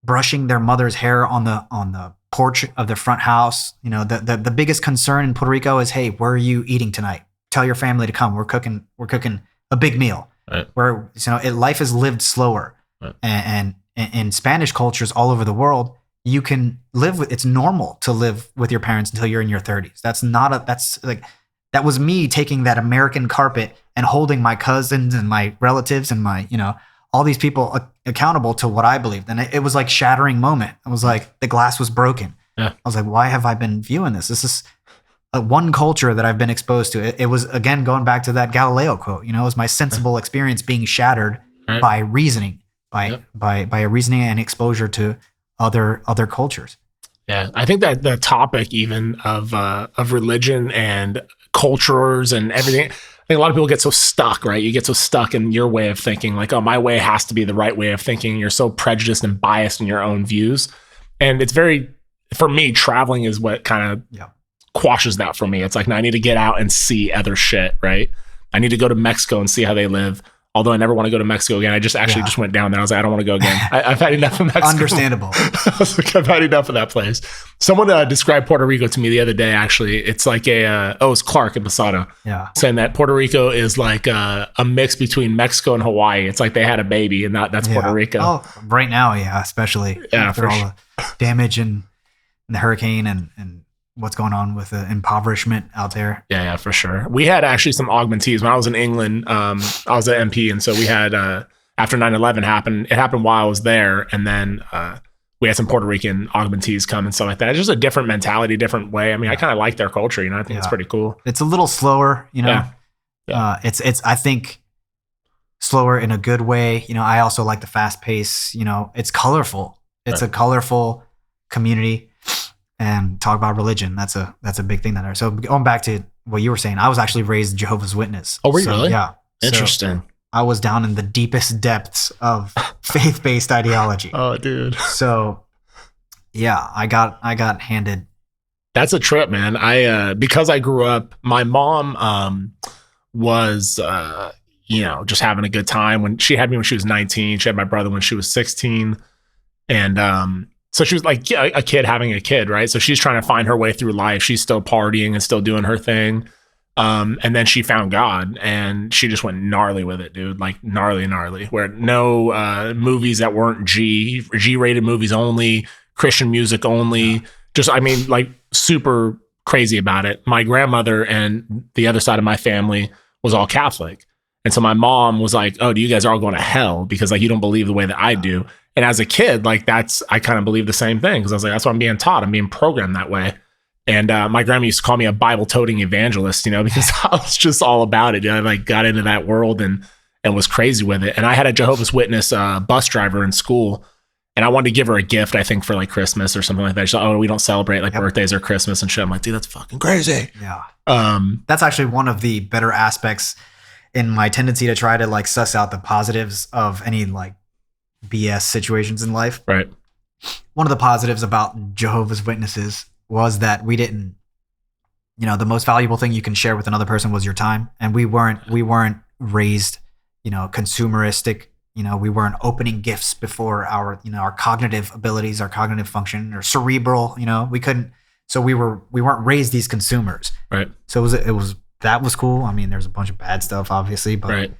brushing their mother's hair on the porch of their front house. The biggest concern in Puerto Rico is, hey, where are you eating tonight? Tell your family to come. We're cooking a big meal.
Right.
Where life is lived slower. Right. And in Spanish cultures all over the world, you can it's normal to live with your parents until you're in your 30s. That was me taking that American carpet and holding my cousins and my relatives and my, all these people accountable to what I believed. And it was like shattering moment. I was like, the glass was broken.
Yeah.
I was like, why have I been viewing this? This is one culture that I've been exposed to. It was, again, going back to that Galileo quote, it was my sensible experience being shattered by reasoning. By a reasoning and exposure to other cultures.
Yeah, I think that the topic even of religion and cultures and everything, I think a lot of people get so stuck, right? You get so stuck in your way of thinking, like, oh, my way has to be the right way of thinking. You're so prejudiced and biased in your own views. And it's for me, traveling is what kind of quashes that for me. It's like, no, I need to get out and see other shit, right? I need to go to Mexico and see how they live. Although I never want to go to Mexico again. I just went down there. I was like, I don't want to go again. I've had enough of Mexico.
Understandable.
I was like, I've had enough of that place. Someone described Puerto Rico to me the other day, actually. It's like it's Clark in Posada.
Yeah.
Saying that Puerto Rico is like a mix between Mexico and Hawaii. It's like they had a baby, and that's Puerto Rico.
Oh, right now, especially after all the damage and the hurricane and what's going on with the impoverishment out there.
Yeah, for sure. We had actually some augmentees when I was in England. I was an MP, and so we had after 9/11 happened. It happened while I was there, and then we had some Puerto Rican augmentees come and stuff like that. It's just a different mentality, different way. I mean, I kind of like their culture, you know. I think it's pretty cool.
It's a little slower, you know. It's I think slower in a good way. You know, I also like the fast pace. You know, it's colorful. It's a colorful community. And talk about religion. That's a big thing there. So going back to what you were saying, I was actually raised Jehovah's Witness.
Oh, were you really?
Yeah.
Interesting.
So I was down in the deepest depths of faith-based ideology.
Oh, dude.
So yeah, I got handed.
That's a trip, man. Because I grew up, my mom was just having a good time. When she had me when she was 19, she had my brother when she was 16. And so she was like a kid having a kid, right? So she's trying to find her way through life. She's still partying and still doing her thing. And then she found God and she just went gnarly with it, dude. Like gnarly, where no movies that weren't G-rated movies only, Christian music only. Just, I mean, like super crazy about it. My grandmother and the other side of my family was all Catholic. And so my mom was like, oh, you guys are all going to hell because like you don't believe the way that I do. And as a kid, like I kind of believe the same thing because I was like, that's what I'm being taught. I'm being programmed that way. And my grandma used to call me a Bible-toting evangelist, you know, because I was just all about it. I like got into that world and was crazy with it. And I had a Jehovah's Witness bus driver in school, and I wanted to give her a gift, I think, for like Christmas or something like that. She's like, oh, we don't celebrate like birthdays or Christmas and shit. I'm like, dude, that's fucking crazy.
Yeah. That's actually one of the better aspects in my tendency to try to like suss out the positives of any like BS situations in life.
Right.
One of the positives about Jehovah's Witnesses was that we didn't, you know, the most valuable thing you can share with another person was your time. And we weren't raised, you know, consumeristic, you know, we weren't opening gifts before our, you know, our cognitive abilities, our cognitive function or cerebral, you know, we couldn't, so we weren't raised these consumers.
Right.
So it was that was cool. I mean, there's a bunch of bad stuff, obviously, but
right.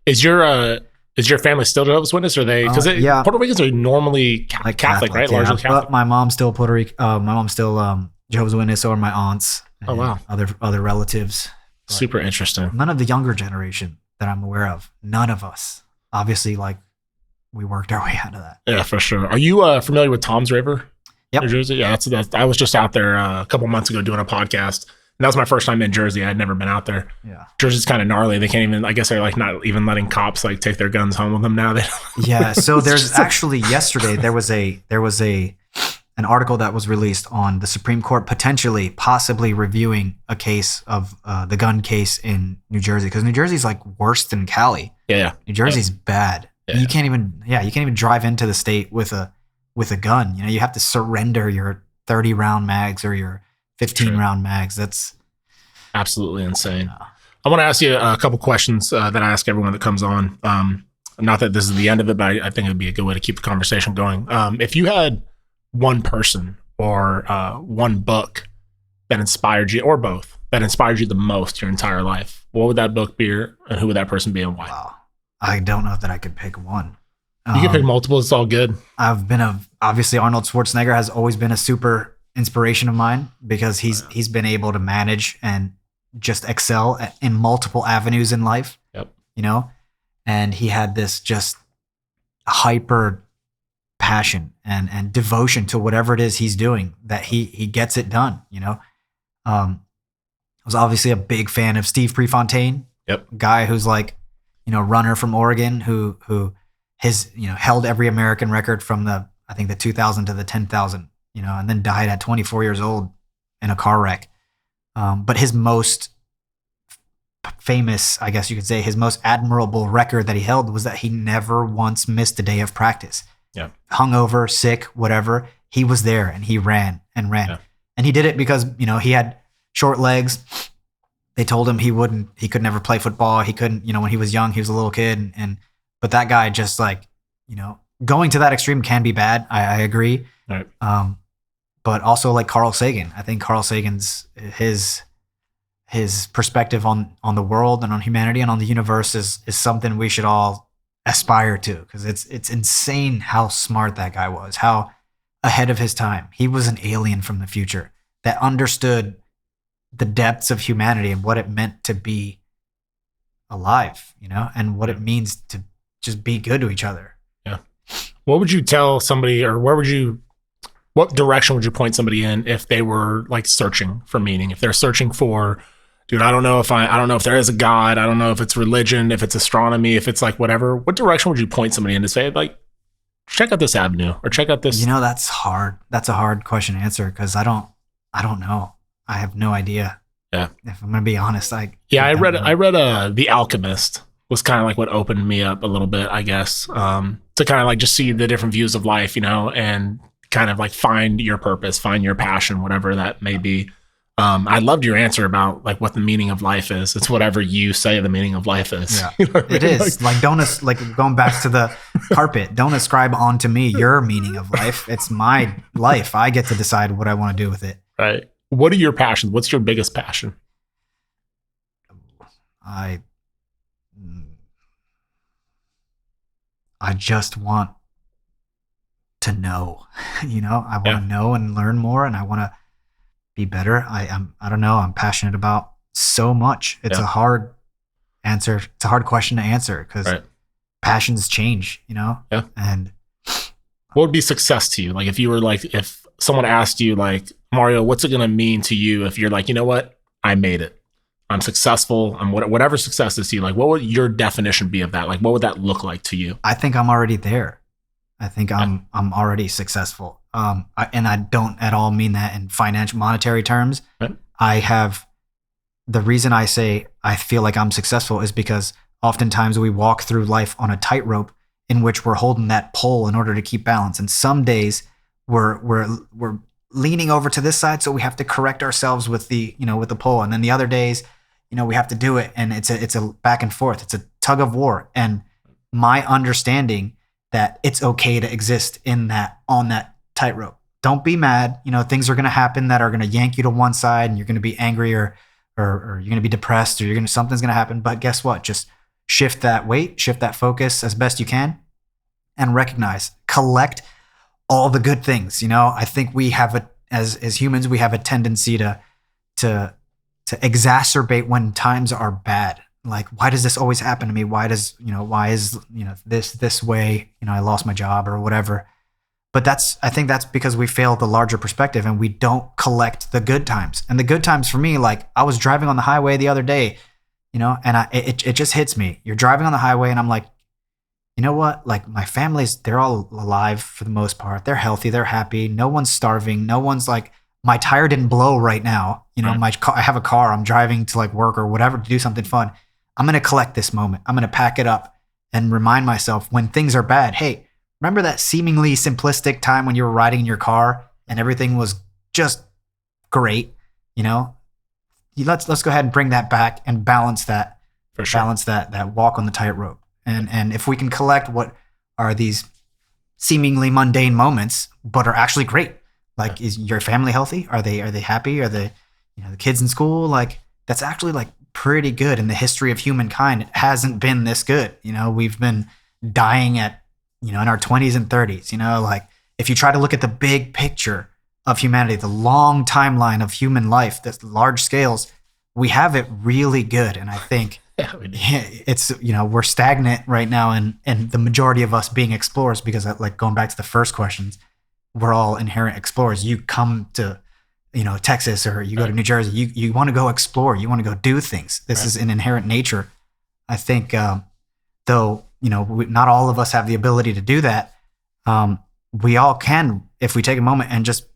Is your family still Jehovah's Witness? Or they because Puerto Ricans are normally Catholic, right?
Yeah.
Largely Catholic.
But my mom's still Puerto Rican. My mom's still Jehovah's Witness, so are my aunts.
Oh wow.
Other relatives. But
super interesting.
None of the younger generation that I'm aware of. None of us. Obviously, like we worked our way out of that.
Yeah, for sure. Are you familiar with Tom's River?
Yep.
New Jersey? Yeah, that's I was just out there a couple months ago doing a podcast. And that was my first time in Jersey. I had never been out there.
Yeah.
Jersey's kind of gnarly. They can't even, I guess they're like not even letting cops like take their guns home with them now.
Yeah. So there's actually yesterday, there was an article that was released on the Supreme Court possibly reviewing a case of the gun case in New Jersey. Because New Jersey's like worse than Cali.
Yeah.
New Jersey's bad.
Yeah.
You can't even drive into the state with a gun. You know, you have to surrender your 30 round mags or your 15 round mags. That's
absolutely insane. I want to ask you a couple questions that I ask everyone that comes on. Not that this is the end of it, but I think it'd be a good way to keep the conversation going. If you had one person or one book that inspired you, or both, that inspired you the most your entire life, what would that book be, and who would that person be, and why?
Wow. I don't know that I could pick one.
You can pick multiple. It's all good.
Obviously Arnold Schwarzenegger has always been a super inspiration of mine because he's been able to manage and just excel in multiple avenues in life.
Yep.
You know, and he had this just hyper passion and devotion to whatever it is he's doing that he gets it done. You know, I was obviously a big fan of Steve Prefontaine.
Yep.
Guy who's like, you know, runner from Oregon who held every American record from the 2000 to the 10,000. You know, and then died at 24 years old in a car wreck. But his most famous, I guess you could say, his most admirable record that he held was that he never once missed a day of practice.
Yeah.
Hungover, sick, whatever. He was there and he ran and ran. Yeah. And he did it because, you know, he had short legs. They told him he could never play football. He couldn't, you know, when he was young, he was a little kid. But that guy just like, you know, going to that extreme can be bad. I agree.
Right.
But also like Carl Sagan. I think Carl Sagan's his perspective on the world and on humanity and on the universe is something we should all aspire to, because it's insane how smart that guy was, how ahead of his time. He was an alien from the future that understood the depths of humanity and what it meant to be alive, you know, and what it means to just be good to each other.
What would you tell somebody, or what direction would you point somebody in if they were like searching for meaning? If they're searching for, dude, I don't know if there is a God. I don't know if it's religion, if it's astronomy, if it's like whatever. What direction would you point somebody in to say, like, check out this avenue or check out this?
That's hard. That's a hard question to answer because I don't know. I have no idea.
Yeah.
If I'm going to be honest, I
read The Alchemist was kind of like what opened me up a little bit, I guess, to kind of like just see the different views of life, and kind of like find your purpose, find your passion, whatever that may be. I loved your answer about like what the meaning of life is. It's whatever you say the meaning of life is.
Yeah, it is. Like going back to the carpet, don't ascribe onto me your meaning of life. It's my life. I get to decide what I want to do with it.
Right. What are your passions? What's your biggest passion?
I just want to know, I want to know and learn more, and I want to be better. I don't know. I'm passionate about so much. It's a hard answer. It's a hard question to answer because passions change, Yeah. And
what would be success to you? Like if someone asked you like, Mario, what's it going to mean to you if you're like, you know what? I made it. I'm successful. I'm whatever success is to you. Like, what would your definition be of that? Like, what would that look like to you?
I think I'm already there. I think I'm already successful. And I don't at all mean that in financial monetary terms. Right. The reason I say I feel like I'm successful is because oftentimes we walk through life on a tightrope in which we're holding that pole in order to keep balance. And some days we're leaning over to this side, so we have to correct ourselves with the pole. And then the other days, we have to do it, and it's a back and forth. It's a tug of war. And my understanding that it's okay to exist on that tightrope. Don't be mad. Things are going to happen that are going to yank you to one side, and you're going to be angry or you're going to be depressed, or something's going to happen. But guess what? Just shift that weight, shift that focus as best you can, and collect all the good things. I think we have as humans, we have a tendency to exacerbate when times are bad. Like, why does this always happen to me? Why is this way? I lost my job or whatever. But I think that's because we fail the larger perspective and we don't collect the good times. And the good times for me, like I was driving on the highway the other day, and it just hits me. You're driving on the highway and I'm like, you know what? Like my they're all alive for the most part. They're healthy. They're happy. No one's starving. No one's like, my tire didn't blow right now. I have a car. I'm driving to like work or whatever to do something fun. I'm going to collect this moment. I'm going to pack it up and remind myself when things are bad. Hey, remember that seemingly simplistic time when you were riding in your car and everything was just great? Let's go ahead and bring that back and balance that. For sure. Balance that walk on the tightrope. And if we can collect what are these seemingly mundane moments, but are actually great. Like, is your family healthy? Are they happy? Are the kids in school? Like, that's actually like pretty good. In the history of humankind, it hasn't been this good. We've been dying at, in our 20s and 30s. Like if you try to look at the big picture of humanity, the long timeline of human life, the large scales, we have it really good. And I think it's, we're stagnant right now. And the majority of us being explorers, because like going back to the first questions, we're all inherent explorers. You come to, Texas or you go to New Jersey, you want to go explore, you want to go do things. This is an inherent nature. I think, though, not all of us have the ability to do that. We all can, if we take a moment and just,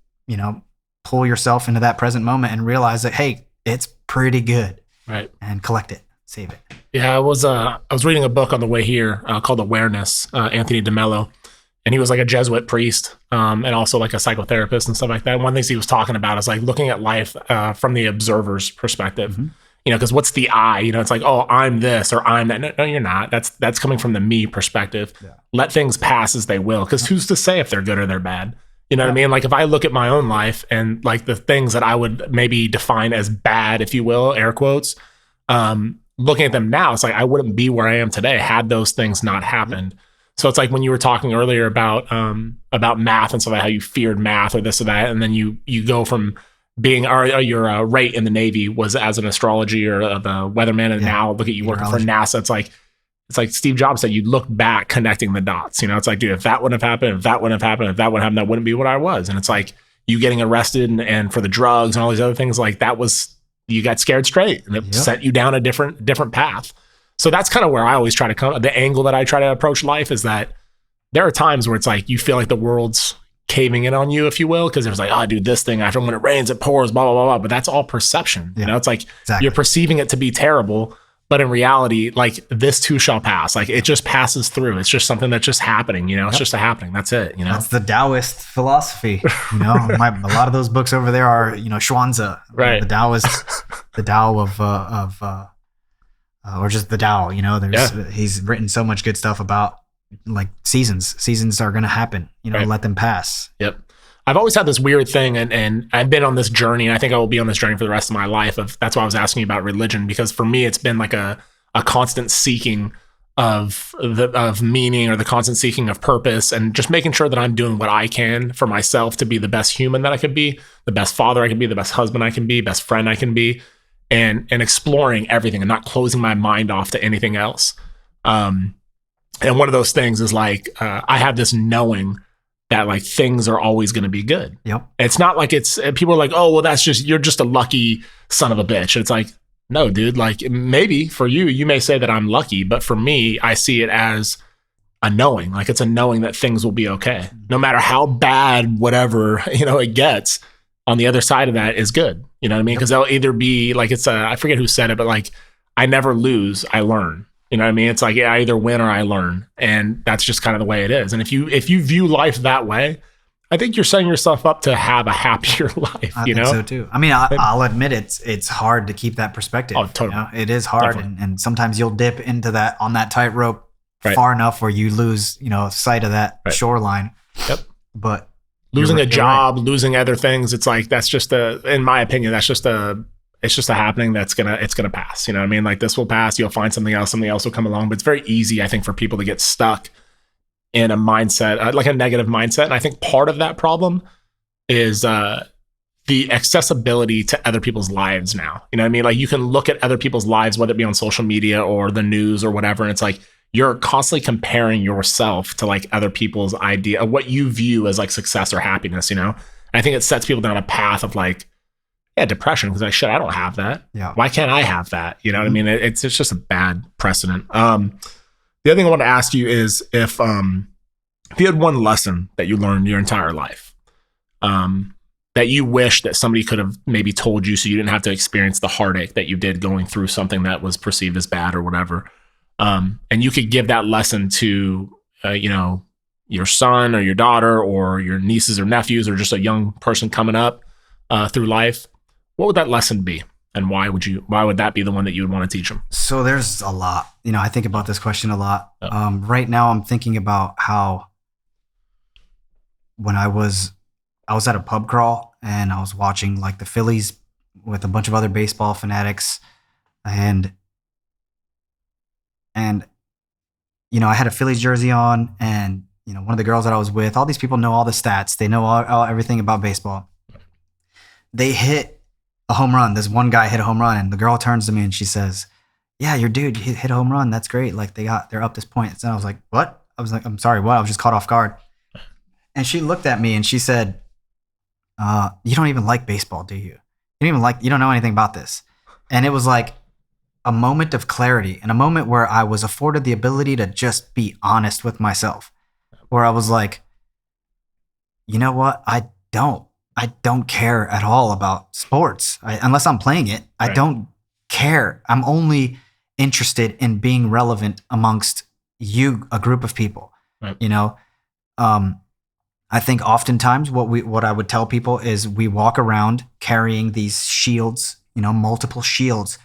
pull yourself into that present moment and realize that, hey, it's pretty good. Right. And collect it, save it.
Yeah, I was reading a book on the way here called Awareness, Anthony DeMello. And he was like a Jesuit priest and also like a psychotherapist and stuff like that. And one of the things he was talking about is like looking at life from the observer's perspective, mm-hmm. Because what's the I? It's like, oh, I'm this or I'm that. No, you're not. That's coming from the me perspective. Yeah. Let things pass as they will. Because who's to say if they're good or they're bad? You know what I mean? Like if I look at my own life and like the things that I would maybe define as bad, if you will, air quotes, looking at them now, it's like I wouldn't be where I am today had those things not happened. Mm-hmm. So it's like when you were talking earlier about math and stuff like how you feared math or this or that, and then you go from being your rate in the Navy was as an astrology or the weatherman, and now look at you working for NASA. It's like it's like Steve Jobs said, you look back connecting the dots. You know, it's like, dude, if that wouldn't have happened, if that wouldn't have happened, if that wouldn't happen, that wouldn't be what I was. And it's like you getting arrested and for the drugs and all these other things, like that was, you got scared straight and it sent you down a different path. So that's kind of where I always try to come. The angle that I try to approach life is that there are times where it's like you feel like the world's caving in on you, if you will, because there's like, oh, dude, this thing, after when it rains, it pours, blah, blah, blah, blah. But that's all perception. You know, it's like you're perceiving it to be terrible. But in reality, like this too shall pass. Like it just passes through. It's just something that's just happening. You know, it's just a happening. That's it. You know,
that's the Taoist philosophy. You know, a lot of those books over there are, you know, Xuanzi,
right?
The Taoist, the Tao or just the Tao. You know, he's written so much good stuff about like seasons. Seasons are going to happen. You know, let them pass.
Yep. I've always had this weird thing, and I've been on this journey, and I think I will be on this journey for the rest of my life. That's why I was asking you about religion, because for me, it's been like a constant seeking of meaning, or the constant seeking of purpose, and just making sure that I'm doing what I can for myself to be the best human that I could be, the best father I can be, the best husband I can be, best friend I can be, and exploring everything and not closing my mind off to anything else. And one of those things is like I have this knowing that like things are always going to be good.
Yep.
It's not like it's, people are like, oh, well, that's just, you're just a lucky son of a bitch. It's like, no, dude, like maybe for you, you may say that I'm lucky, but for me, I see it as a knowing, like it's a knowing that things will be okay. No matter how bad, whatever, you know, it gets, on the other side of that is good. You know what I mean? Because they'll either be like, it's I forget who said it, but like, I never lose, I learn. You know what I mean? It's like, I either win or I learn. And that's just kind of the way it is. And if you view life that way, I think you're setting yourself up to have a happier life.
I think so too. I mean, I'll admit it's hard to keep that perspective.
Oh, totally.
You know? It is hard. And sometimes you'll dip into that on that tightrope far enough where you lose, you know, sight of that shoreline.
Yep.
But
losing a job, losing other things, it's like, that's just in my opinion, it's just a happening it's gonna pass. You know what I mean? Like this will pass, you'll find something else will come along. But it's very easy, I think, for people to get stuck in a mindset, like a negative mindset. And I think part of that problem is the accessibility to other people's lives now. You know what I mean? Like you can look at other people's lives, whether it be on social media or the news or whatever, and it's like you're constantly comparing yourself to like other people's idea of what you view as like success or happiness, you know? And I think it sets people down a path of like, depression, because like, shit, I don't have that. Yeah. Why can't I have that? You know what I mean? It's just a bad precedent. The other thing I want to ask you is if you had one lesson that you learned your entire life, that you wish that somebody could have maybe told you so you didn't have to experience the heartache that you did going through something that was perceived as bad or whatever, and you could give that lesson to, you know, your son or your daughter or your nieces or nephews or just a young person coming up through life, what would that lesson be? And why would that be the one that you would want to teach them?
So there's a lot. You know, I think about this question a lot. Right now I'm thinking about how when I was at a pub crawl and I was watching like the Phillies with a bunch of other baseball fanatics, and you know, I had a Phillies jersey on, and you know, one of the girls that I was with, all these people know all the stats. They know everything about baseball. They hit a home run. This one guy hit a home run, and the girl turns to me and she says, "Yeah, your dude hit a home run. That's great. Like they're up this point." And I was like, "What?" I was like, "I'm sorry, what?" I was just caught off guard. And she looked at me and she said, "You don't even like baseball, do you? You don't know anything about this." And it was like a moment of clarity and a moment where I was afforded the ability to just be honest with myself, where I was like, you know what? I don't care at all about sports. Unless I'm playing it, I don't care. I'm only interested in being relevant amongst a group of people. Right. You know, I think oftentimes what I would tell people is we walk around carrying these shields, you know, multiple shields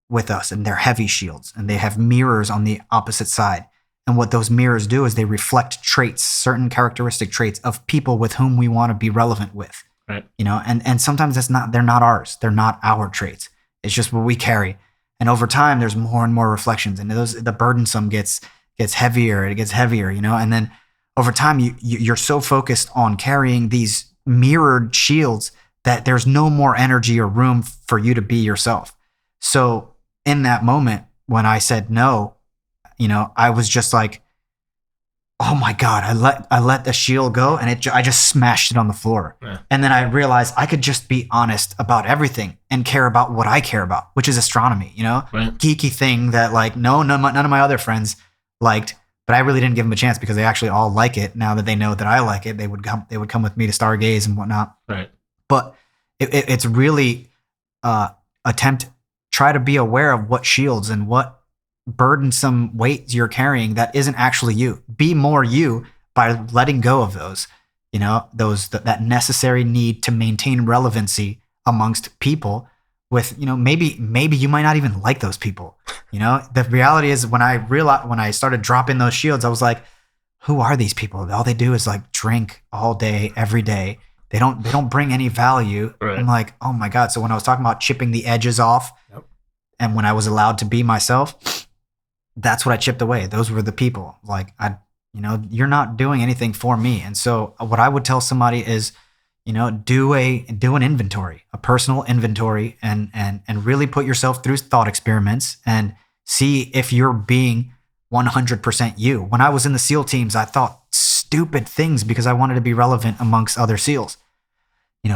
with us, and they're heavy shields, and they have mirrors on the opposite side. And what those mirrors do is they reflect traits, certain characteristic traits of people with whom we want to be relevant with. Right. You know, and sometimes they're not ours. They're not our traits. It's just what we carry. And over time, there's more and more reflections, and the burdensome gets heavier. It gets heavier, you know. And then over time, you're so focused on carrying these mirrored shields that there's no more energy or room for you to be yourself. So in that moment, when I said no, I was just like, oh my God, I let the shield go and I just smashed it on the floor. Yeah. And then I realized I could just be honest about everything and care about what I care about, which is astronomy, right. Geeky thing that like, none of my other friends liked, but I really didn't give them a chance because they actually all like it. Now that they know that I like it, they would come with me to stargaze and whatnot.
Right.
But it's really try to be aware of what shields and what burdensome weight you're carrying that isn't actually you. Be more you by letting go of those, that necessary need to maintain relevancy amongst people with, maybe you might not even like those people. The reality is when I started dropping those shields, I was like, who are these people? All they do is like drink all day, every day. They don't bring any value. Right. I'm like, oh my God. So when I was talking about chipping the edges off, yep. And when I was allowed to be myself, that's what I chipped away. Those were the people. Like, you're not doing anything for me. And so what I would tell somebody is, do an inventory, a personal inventory, and really put yourself through thought experiments and see if you're being 100% you. When I was in the SEAL teams, I thought stupid things because I wanted to be relevant amongst other SEALs.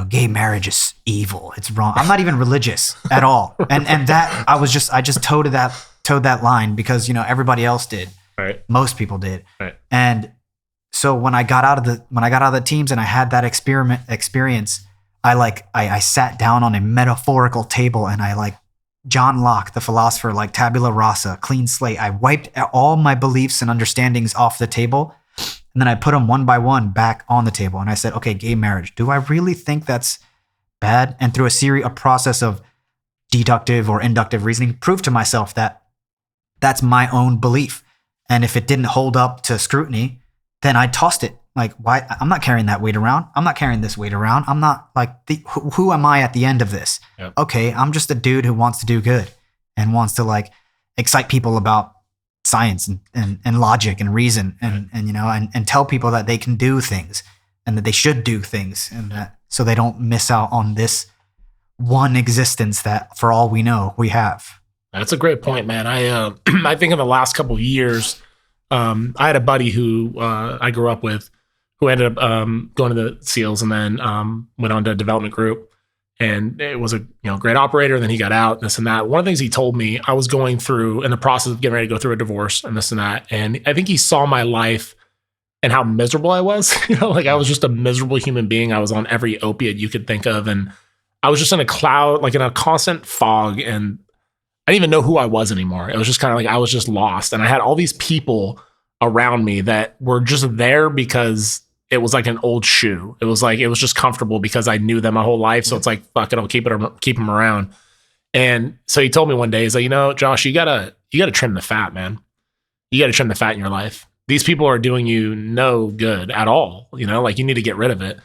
Gay marriage is evil. It's wrong. I'm not even religious at all. And that I just towed that line because, everybody else did.
Right.
Most people did.
Right.
And so when I got out of the teams and I had that experience, I sat down on a metaphorical table and I like John Locke, the philosopher, like tabula rasa, clean slate. I wiped all my beliefs and understandings off the table. And then I put them one by one back on the table. And I said, okay, gay marriage. Do I really think that's bad? And through a process of deductive or inductive reasoning, prove to myself that that's my own belief. And if it didn't hold up to scrutiny, then I tossed it. Like, why? I'm not carrying that weight around. I'm not carrying this weight around. I'm not like, who am I at the end of this? Yep. Okay, I'm just a dude who wants to do good and wants to like excite people about science and logic and reason and tell people that they can do things and that they should do things and that so they don't miss out on this one existence that for all we know we have.
That's a great point, man. I think in the last couple of years, I had a buddy who I grew up with who ended up going to the SEALs and then went on to a development group. And it was a great operator. Then he got out, this and that. One of the things he told me, I was going through in the process of getting ready to go through a divorce and this and that. And I think he saw my life and how miserable I was. I was just a miserable human being. I was on every opiate you could think of. And I was just in a cloud, like in a constant fog. And I didn't even know who I was anymore. It was just kind of like I was just lost. And I had all these people around me that were just there because it was like an old shoe. It was just comfortable because I knew them my whole life. So it's like, fuck it, I'll keep them around. And so he told me one day, he's like, Josh, you gotta trim the fat, man. You gotta trim the fat in your life. These people are doing you no good at all. You need to get rid of it.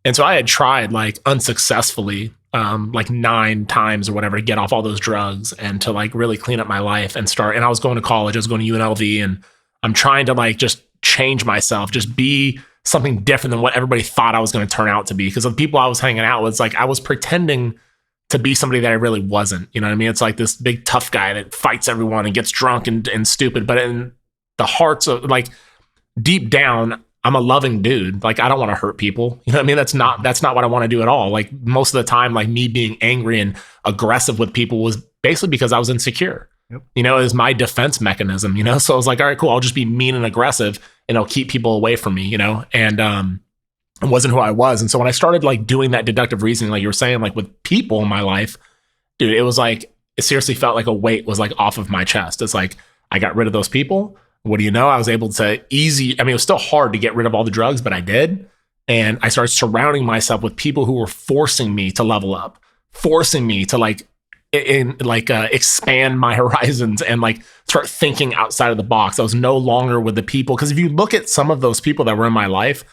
And so I had tried like unsuccessfully, like 9 times or whatever to get off all those drugs and to like really clean up my life and start. And I was going to college, I was going to UNLV, and I'm trying to like just change myself, just be something different than what everybody thought I was going to turn out to be. Because of the people I was hanging out with, like I was pretending to be somebody that I really wasn't. You know what I mean? It's like this big tough guy that fights everyone and gets drunk and stupid. But in the hearts of like deep down, I'm a loving dude. Like I don't want to hurt people. You know what I mean? That's not what I want to do at all. Like most of the time, like me being angry and aggressive with people was basically because I was insecure. Yep. It was my defense mechanism, So I was like, all right, cool. I'll just be mean and aggressive and it'll keep people away from me, and it wasn't who I was. And so when I started like doing that deductive reasoning, like you were saying, like with people in my life, dude, it was like, it seriously felt like a weight was like off of my chest. It's like, I got rid of those people. What do you know? I was able to it was still hard to get rid of all the drugs, but I did. And I started surrounding myself with people who were forcing me to level up, forcing me to expand my horizons and like start thinking outside of the box. I was no longer with the people. Because if you look at some of those people that were in my life,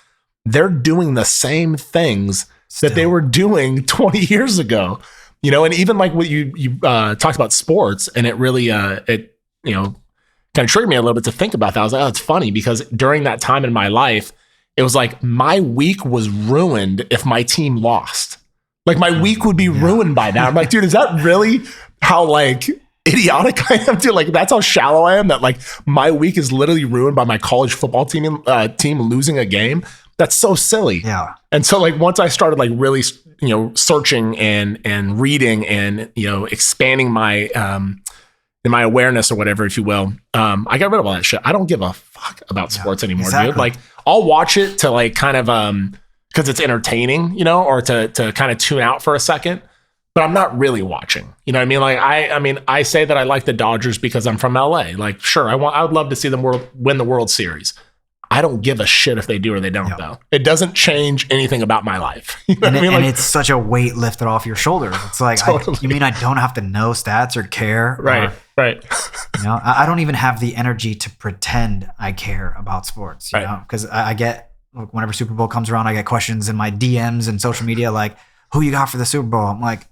they're doing the same things that they were doing 20 years ago. And even like what you talked about sports, and it really kind of triggered me a little bit to think about that. I was like, oh, it's funny because during that time in my life, it was like my week was ruined if my team lost. Like my week would be ruined by that. I'm like, dude, is that really how like idiotic I am, dude. Like, that's how shallow I am, that like my week is literally ruined by my college football team losing a game. That's so silly.
Yeah.
And so like once I started like really, searching and reading and, expanding my my awareness or whatever, if you will, I got rid of all that shit. I don't give a fuck about sports anymore, dude. Like, I'll watch it to like kind of because it's entertaining, or to kind of tune out for a second. But I'm not really watching. You know what I mean? Like, I say that I like the Dodgers because I'm from LA. Like, sure, I would love to see them win the World Series. I don't give a shit if they do or they don't, though. It doesn't change anything about my life. You know what I mean?
And it's such a weight lifted off your shoulders. It's like,
Totally.
you mean I don't have to know stats or care?
Right, right.
I don't even have the energy to pretend I care about sports, you know? Because I get, whenever Super Bowl comes around, I get questions in my DMs and social media like, who you got for the Super Bowl? I'm like,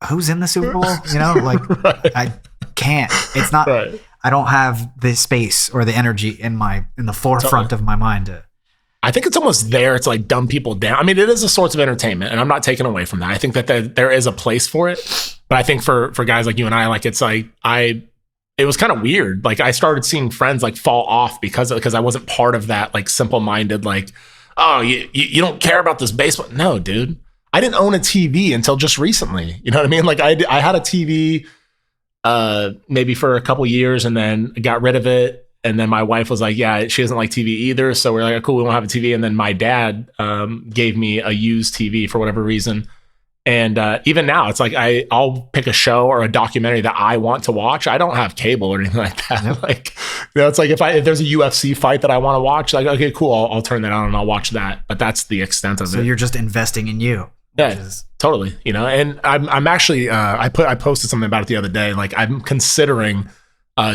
who's in the Super Bowl? I can't. It's not.
Right.
I don't have the space or the energy in the forefront of my mind.
I think it's almost there to like dumb people down. I mean, it is a source of entertainment, and I'm not taking away from that. I think that there is a place for it, but I think for guys like you and I, like, it's like it was kind of weird. Like, I started seeing friends like fall off because I wasn't part of that like simple-minded like, oh, you don't care about this baseball. No, dude. I didn't own a TV until just recently. You know what I mean? Like, I had a TV maybe for a couple years, and then got rid of it. And then my wife was like, yeah, she doesn't like TV either. So we're like, oh, cool, we won't have a TV. And then my dad gave me a used TV for whatever reason. And even now, it's like I'll pick a show or a documentary that I want to watch. I don't have cable or anything like that. Yep. Like, it's like if there's a UFC fight that I want to watch, like, okay, cool, I'll turn that on and I'll watch that. But that's the extent of it.
So you're just investing in you.
Yeah, totally. And I'm actually I posted something about it the other day. Like, I'm considering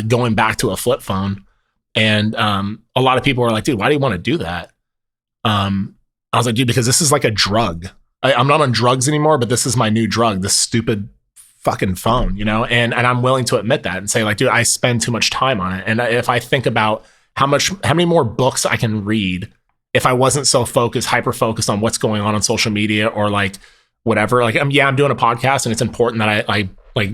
going back to a flip phone, and a lot of people are like, dude, why do you want to do that? I was like, dude, because this is like a drug. I'm not on drugs anymore, but this is my new drug, this stupid fucking phone, and I'm willing to admit that and say, like, dude, I spend too much time on it. And if I think about how many more books I can read if I wasn't so hyper focused on what's going on social media or like whatever, like, I'm doing a podcast, and it's important that I like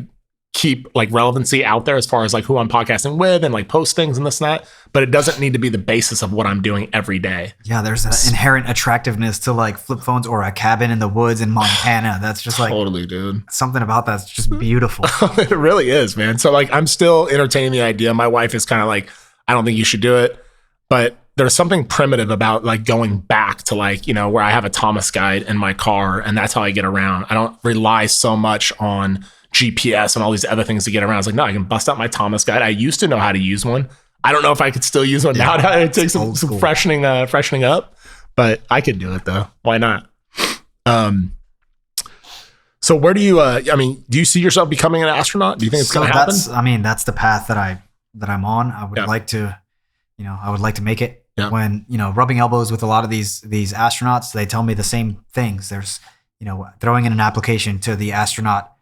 keep like relevancy out there as far as like who I'm podcasting with and like post things and this and that, but it doesn't need to be the basis of what I'm doing every day.
Yeah. There's an inherent attractiveness to like flip phones or a cabin in the woods in Montana. That's just like,
totally, dude.
Something about that's just beautiful.
It really is, man. So like, I'm still entertaining the idea. My wife is kind of like, I don't think you should do it, but there's something primitive about like going back to like, where I have a Thomas guide in my car and that's how I get around. I don't rely so much on GPS and all these other things to get around. It's like, no, I can bust out my Thomas guide. I used to know how to use one. I don't know if I could still use one now. It takes some freshening up, but I could do it though. Why not? So where do you, do you see yourself becoming an astronaut? Do you think it's going to happen?
That's the path that I'm on. I would like to, I would like to make it. Yeah. When, rubbing elbows with a lot of these astronauts, they tell me the same things. There's, throwing in an application to the astronaut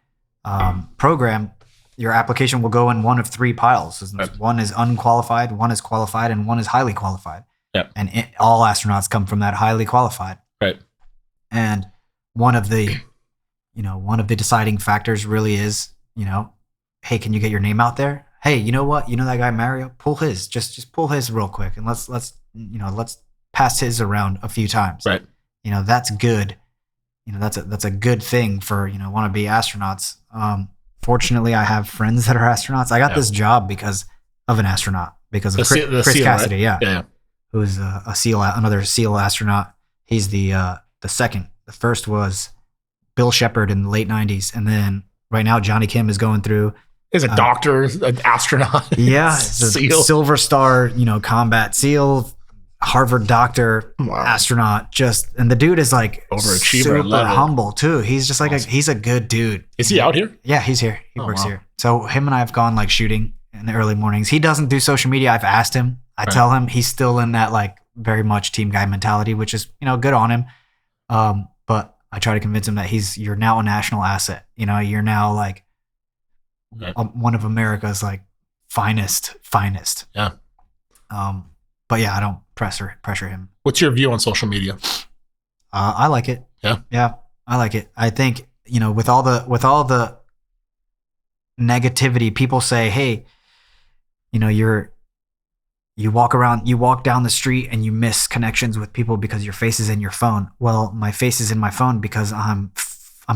program, your application will go in one of three piles. Right. One is unqualified, one is qualified, and one is highly qualified. Yep. And all astronauts come from that highly qualified.
Right.
And one of the deciding factors really is, hey, can you get your name out there? Hey, you know what? You know that guy Mario? Pull his, just pull his real quick, and let's pass his around a few times.
Right.
That's good. That's a good thing for wannabe astronauts. Fortunately, I have friends that are astronauts. I got this job because of an astronaut, because of Chris SEAL, Cassidy, right? Yeah, who's a SEAL, another SEAL astronaut. He's the second. The first was Bill Shepard in the late '90s, and then right now Johnny Kim is going through.
He's a doctor, an astronaut.
Yeah, SEAL. Silver Star, combat SEAL, Harvard doctor, astronaut. And the dude is like
overachiever,
super humble too. He's just like he's a good dude.
Is he out here?
Yeah, he's here. He works here. So him and I have gone like shooting in the early mornings. He doesn't do social media. I've asked him. I tell him he's still in that like very much team guy mentality, which is good on him. But I try to convince him that you're now a national asset. You're now like. One of America's like finest.
Yeah.
But yeah, I don't pressure him.
What's your view on social media?
I like it.
Yeah.
Yeah, I like it. I think with all the negativity. People say, hey, you know, you walk down the street and you miss connections with people because your face is in your phone. Well, my face is in my phone because I'm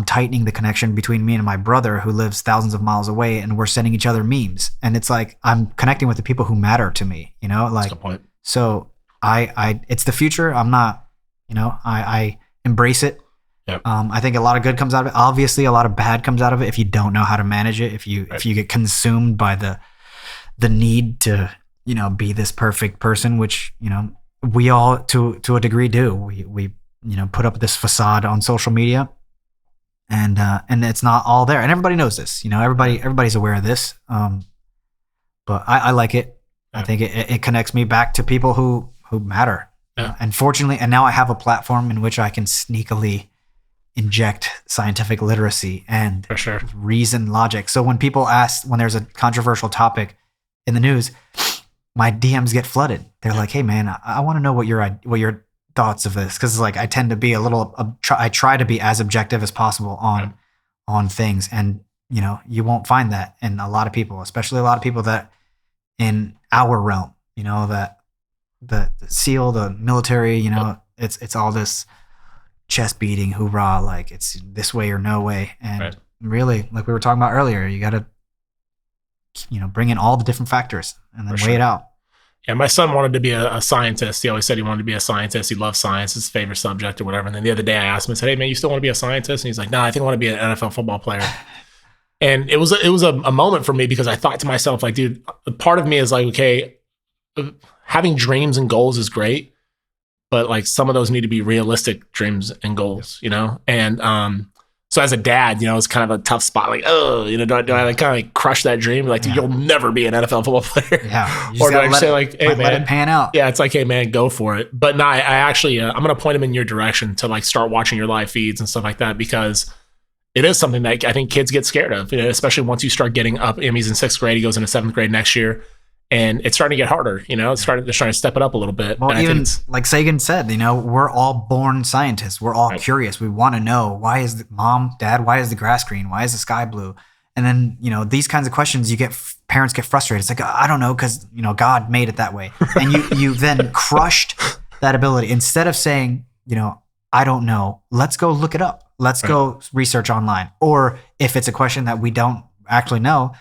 tightening the connection between me and my brother who lives thousands of miles away, and we're sending each other memes. And it's like, I'm connecting with the people who matter to me, you know, like,
That's a good point.
so it's the future. I'm not, you know, I embrace it.
Yep.
I think a lot of good comes out of it. Obviously a lot of bad comes out of it if you don't know how to manage it. If you get consumed by the need to, you know, be this perfect person, which, you know, we all to a degree do. We you know, put up this facade on social media, and it's not all there. And everybody knows this. You know, everybody's aware of this. But I like it. I think it connects me back to people who matter.
Yeah.
And fortunately, and now I have a platform in which I can sneakily inject scientific literacy and
For sure.
reason, logic. So when people ask, when there's a controversial topic in the news, my DMs get flooded. They're like, "Hey, man, I want to know what your thoughts of this," because like I tend to be a little, I try to be as objective as possible on things, and you know, you won't find that in a lot of people, especially a lot of people that in our realm, you know, that the SEAL, the military, you know, it's all this chest beating, hoorah, like it's this way or no way, and really, like we were talking about earlier, you got to, you know, bring in all the different factors and then weigh it out.
Yeah, my son wanted to be a scientist. He always said he wanted to be a scientist. He loved science, his favorite subject or whatever. And then the other day I asked him, I said, "Hey man, you still want to be a scientist?" And he's like, "No, I think I want to be an NFL football player." And it was a moment for me because I thought to myself, like, dude, part of me is like, okay, having dreams and goals is great, but like some of those need to be realistic dreams and goals, you know? And so as a dad, you know, it's kind of a tough spot. Like, oh, you know, do I like kind of like crush that dream? Like, you'll never be an NFL football player.
Yeah.
Or do I say like, hey man,
let it pan out.
Yeah, it's like, hey man, go for it. But no, I actually, I'm going to point him in your direction to like start watching your live feeds and stuff like that, because it is something that I think kids get scared of, you know, especially once you start getting up. I mean, he's in 6th grade. He goes into 7th grade next year. And it's starting to get harder, you know. They're trying to step it up a little bit.
Well, even like Sagan said, you know, we're all born scientists. We're all curious. We want to know, why is mom, dad, why is the grass green? Why is the sky blue? And then, you know, these kinds of questions, parents get frustrated. It's like, I don't know, because, you know, God made it that way. And you then crushed that ability. Instead of saying, you know, I don't know, let's go look it up. Let's go research online. Or if it's a question that we don't actually know,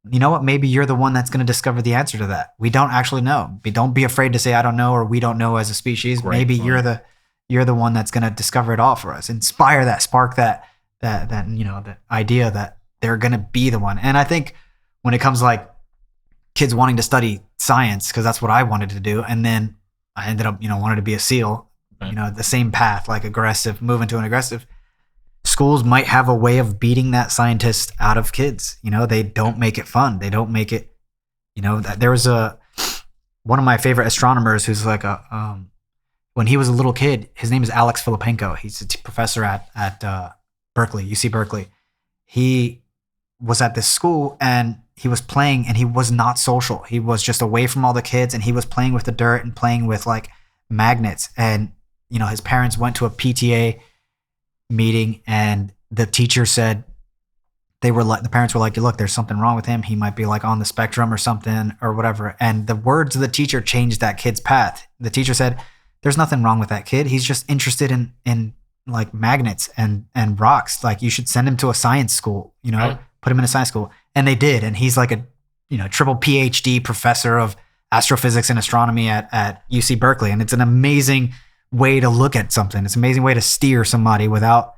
you know what? Maybe you're the one that's going to discover the answer to that. We don't actually know. Don't be afraid to say, I don't know, or we don't know as a species. Maybe you're the one that's going to discover it all for us. Inspire that, spark that, you know, the idea that they're going to be the one. And I think when it comes to like kids wanting to study science, because that's what I wanted to do. And then I ended up, you know, wanted to be a SEAL, you know, the same path, like aggressive, move into an aggressive. Schools might have a way of beating that scientist out of kids. You know, they don't make it fun. They don't make it, you know, there was one of my favorite astronomers who's like when he was a little kid, his name is Alex Filipenko. He's a professor at Berkeley, UC Berkeley. He was at this school and he was playing, and he was not social. He was just away from all the kids, and he was playing with the dirt and playing with like magnets. And, you know, his parents went to a PTA meeting, and the teacher said, the parents were like, look, there's something wrong with him. He might be like on the spectrum or something or whatever. And the words of the teacher changed that kid's path. The teacher said, there's nothing wrong with that kid. He's just interested in like magnets and rocks. Like, you should send him to a science school, you know, put him in a science school. And they did. And he's like a, you know, triple PhD professor of astrophysics and astronomy at UC Berkeley. And it's an amazing way to look at something. It's an amazing way to steer somebody without,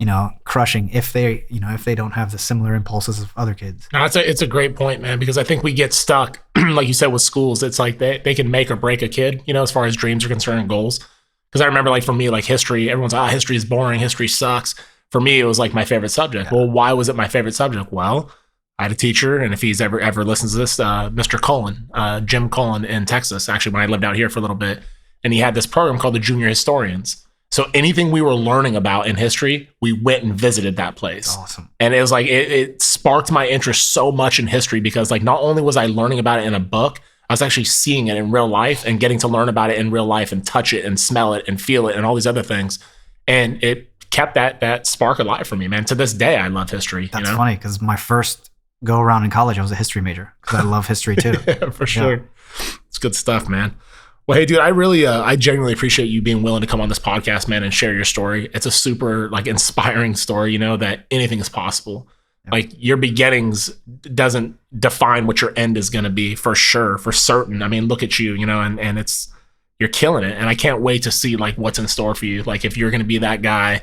you know, crushing if they don't have the similar impulses of other kids.
No, it's a great point, man, because I think we get stuck, like you said, with schools. It's like they can make or break a kid, you know, as far as dreams are concerned and goals. Because I remember, like, for me, like history, everyone's, history is boring, history sucks. For me, it was like my favorite subject. Yeah. Well, why was it my favorite subject? Well, I had a teacher, and if he's ever listens to this, Mr. Cullen, Jim Cullen in Texas, actually, when I lived out here for a little bit, and he had this program called the Junior Historians. So anything we were learning about in history, we went and visited that place.
Awesome.
And it was like, it sparked my interest so much in history, because like not only was I learning about it in a book, I was actually seeing it in real life and getting to learn about it in real life and touch it and smell it and feel it and all these other things. And it kept that spark alive for me, man. To this day, I love history.
That's funny, because my first go around in college, I was a history major because I love history too.
Yeah, for sure. It's good stuff, man. Well, hey, dude, I genuinely appreciate you being willing to come on this podcast, man, and share your story. It's a super like inspiring story, that anything is possible. Yep. Like your beginnings doesn't define what your end is going to be for sure, for certain. I mean, look at you, and you're killing it. And I can't wait to see like what's in store for you. Like if you're going to be that guy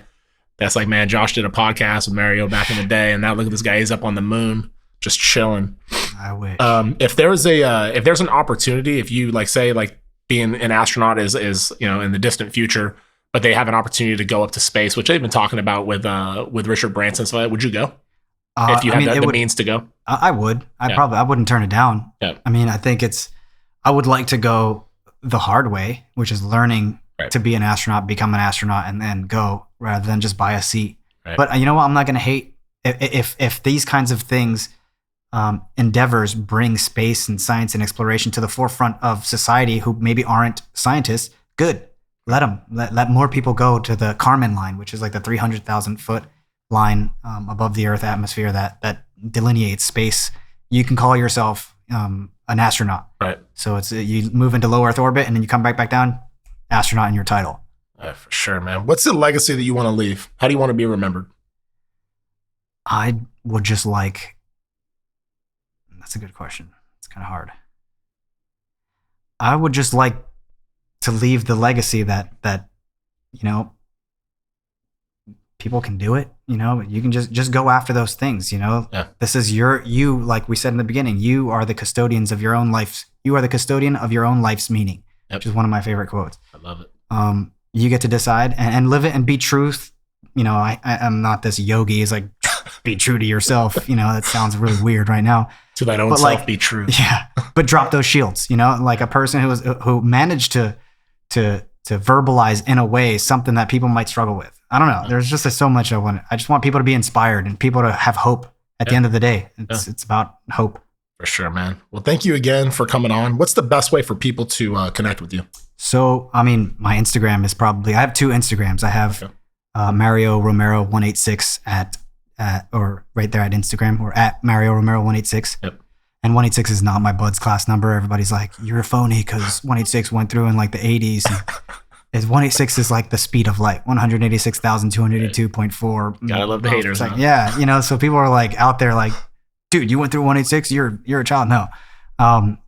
that's like, man, Josh did a podcast with Mario back in the day, and now look at this guy, he's up on the moon, just chilling.
I wish.
If there's an opportunity, if you like say like being an astronaut is in the distant future, but they have an opportunity to go up to space, which they've been talking about with Richard Branson, so would you go if you had the means to go?
I would. I wouldn't turn it down.
Yeah.
I mean, I think I would like to go the hard way, which is learning to be an astronaut, become an astronaut, and then go rather than just buy a seat. Right. But you know what? I'm not going to hate if these kinds of things. Endeavors bring space and science and exploration to the forefront of society who maybe aren't scientists. Good. Let them. Let more people go to the Kármán line, which is like the 300,000 foot line above the Earth atmosphere that delineates space. You can call yourself an astronaut.
Right.
So it's you move into low Earth orbit and then you come back down, astronaut in your title.
For sure, man. What's the legacy that you want to leave? How do you want to be remembered?
I would just like. That's a good question. It's kind of hard. I would just like to leave the legacy that people can do it. You can just go after those things.
Yeah.
This is you. Like we said in the beginning, you are the custodians of your own life. You are the custodian of your own life's meaning, which is one of my favorite quotes.
I love it.
You get to decide and live it and be truth. I'm not this yogi. It's like be true to yourself. That sounds really weird right now.
To that own self, be true.
Yeah, but drop those shields. Like a person who managed to verbalize in a way something that people might struggle with. I don't know. There's just so much I want. I just want people to be inspired and people to have hope at the end of the day. It's about hope. For
sure, man. Well, thank you again for coming on. What's the best way for people to connect with you?
So, I mean, my Instagram is probably. I have two Instagrams. I have Mario Romero 186 or right there at Instagram, or at Mario Romero 186.
Yep.
And 186 is not my Bud's class number. Everybody's like, you're a phony because 186 went through in like the 80s. And 186 is like the speed of light, 186,282.4.
Gotta love the haters.
Huh? Yeah, so people are like out there like, dude, you went through 186, you're a child. No.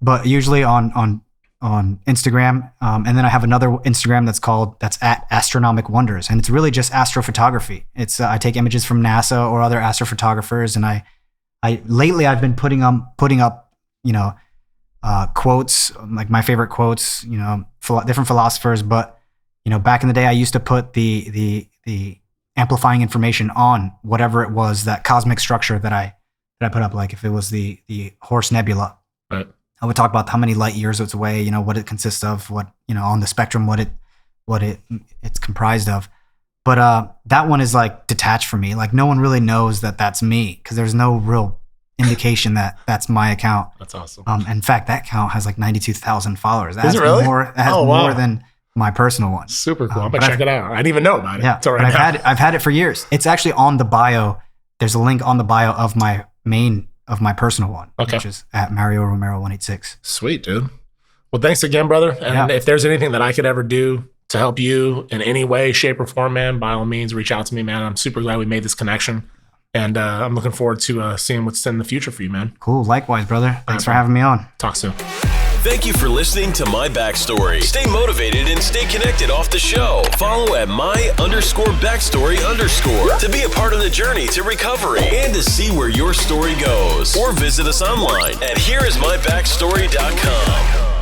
But usually on Instagram. And then I have another Instagram that's at Astronomic Wonders. And it's really just astrophotography. It's I take images from NASA or other astrophotographers. And I lately I've been putting up, quotes, like my favorite quotes, different philosophers. But, back in the day, I used to put the amplifying information on whatever it was, that cosmic structure that I put up. Like if it was the Horse Nebula.
Right.
I would talk about how many light years it's away, what it consists of, what, on the spectrum, what it's comprised of. But that one is like detached from me. Like no one really knows that that's me because there's no real indication that that's my account.
That's awesome.
In fact, that account has like 92,000 followers.
Is it really?
That has more than my personal one.
Super cool. I'm gonna check it out. I didn't even know about it.
Yeah,
It's all right.
I've had it for years. It's actually on the bio. There's a link on the bio of my personal one, which is at Mario Romero 186.
Sweet, dude. Well, thanks again, brother. And if there's anything that I could ever do to help you in any way, shape, or form, man, by all means, reach out to me, man. I'm super glad we made this connection. And I'm looking forward to seeing what's in the future for you, man.
Cool. Likewise, brother. Thanks for having me on.
Talk soon.
Thank you for listening to My Backstory. Stay motivated and stay connected off the show. Follow at my_backstory_ to be a part of the journey to recovery and to see where your story goes. Or visit us online at hereismybackstory.com.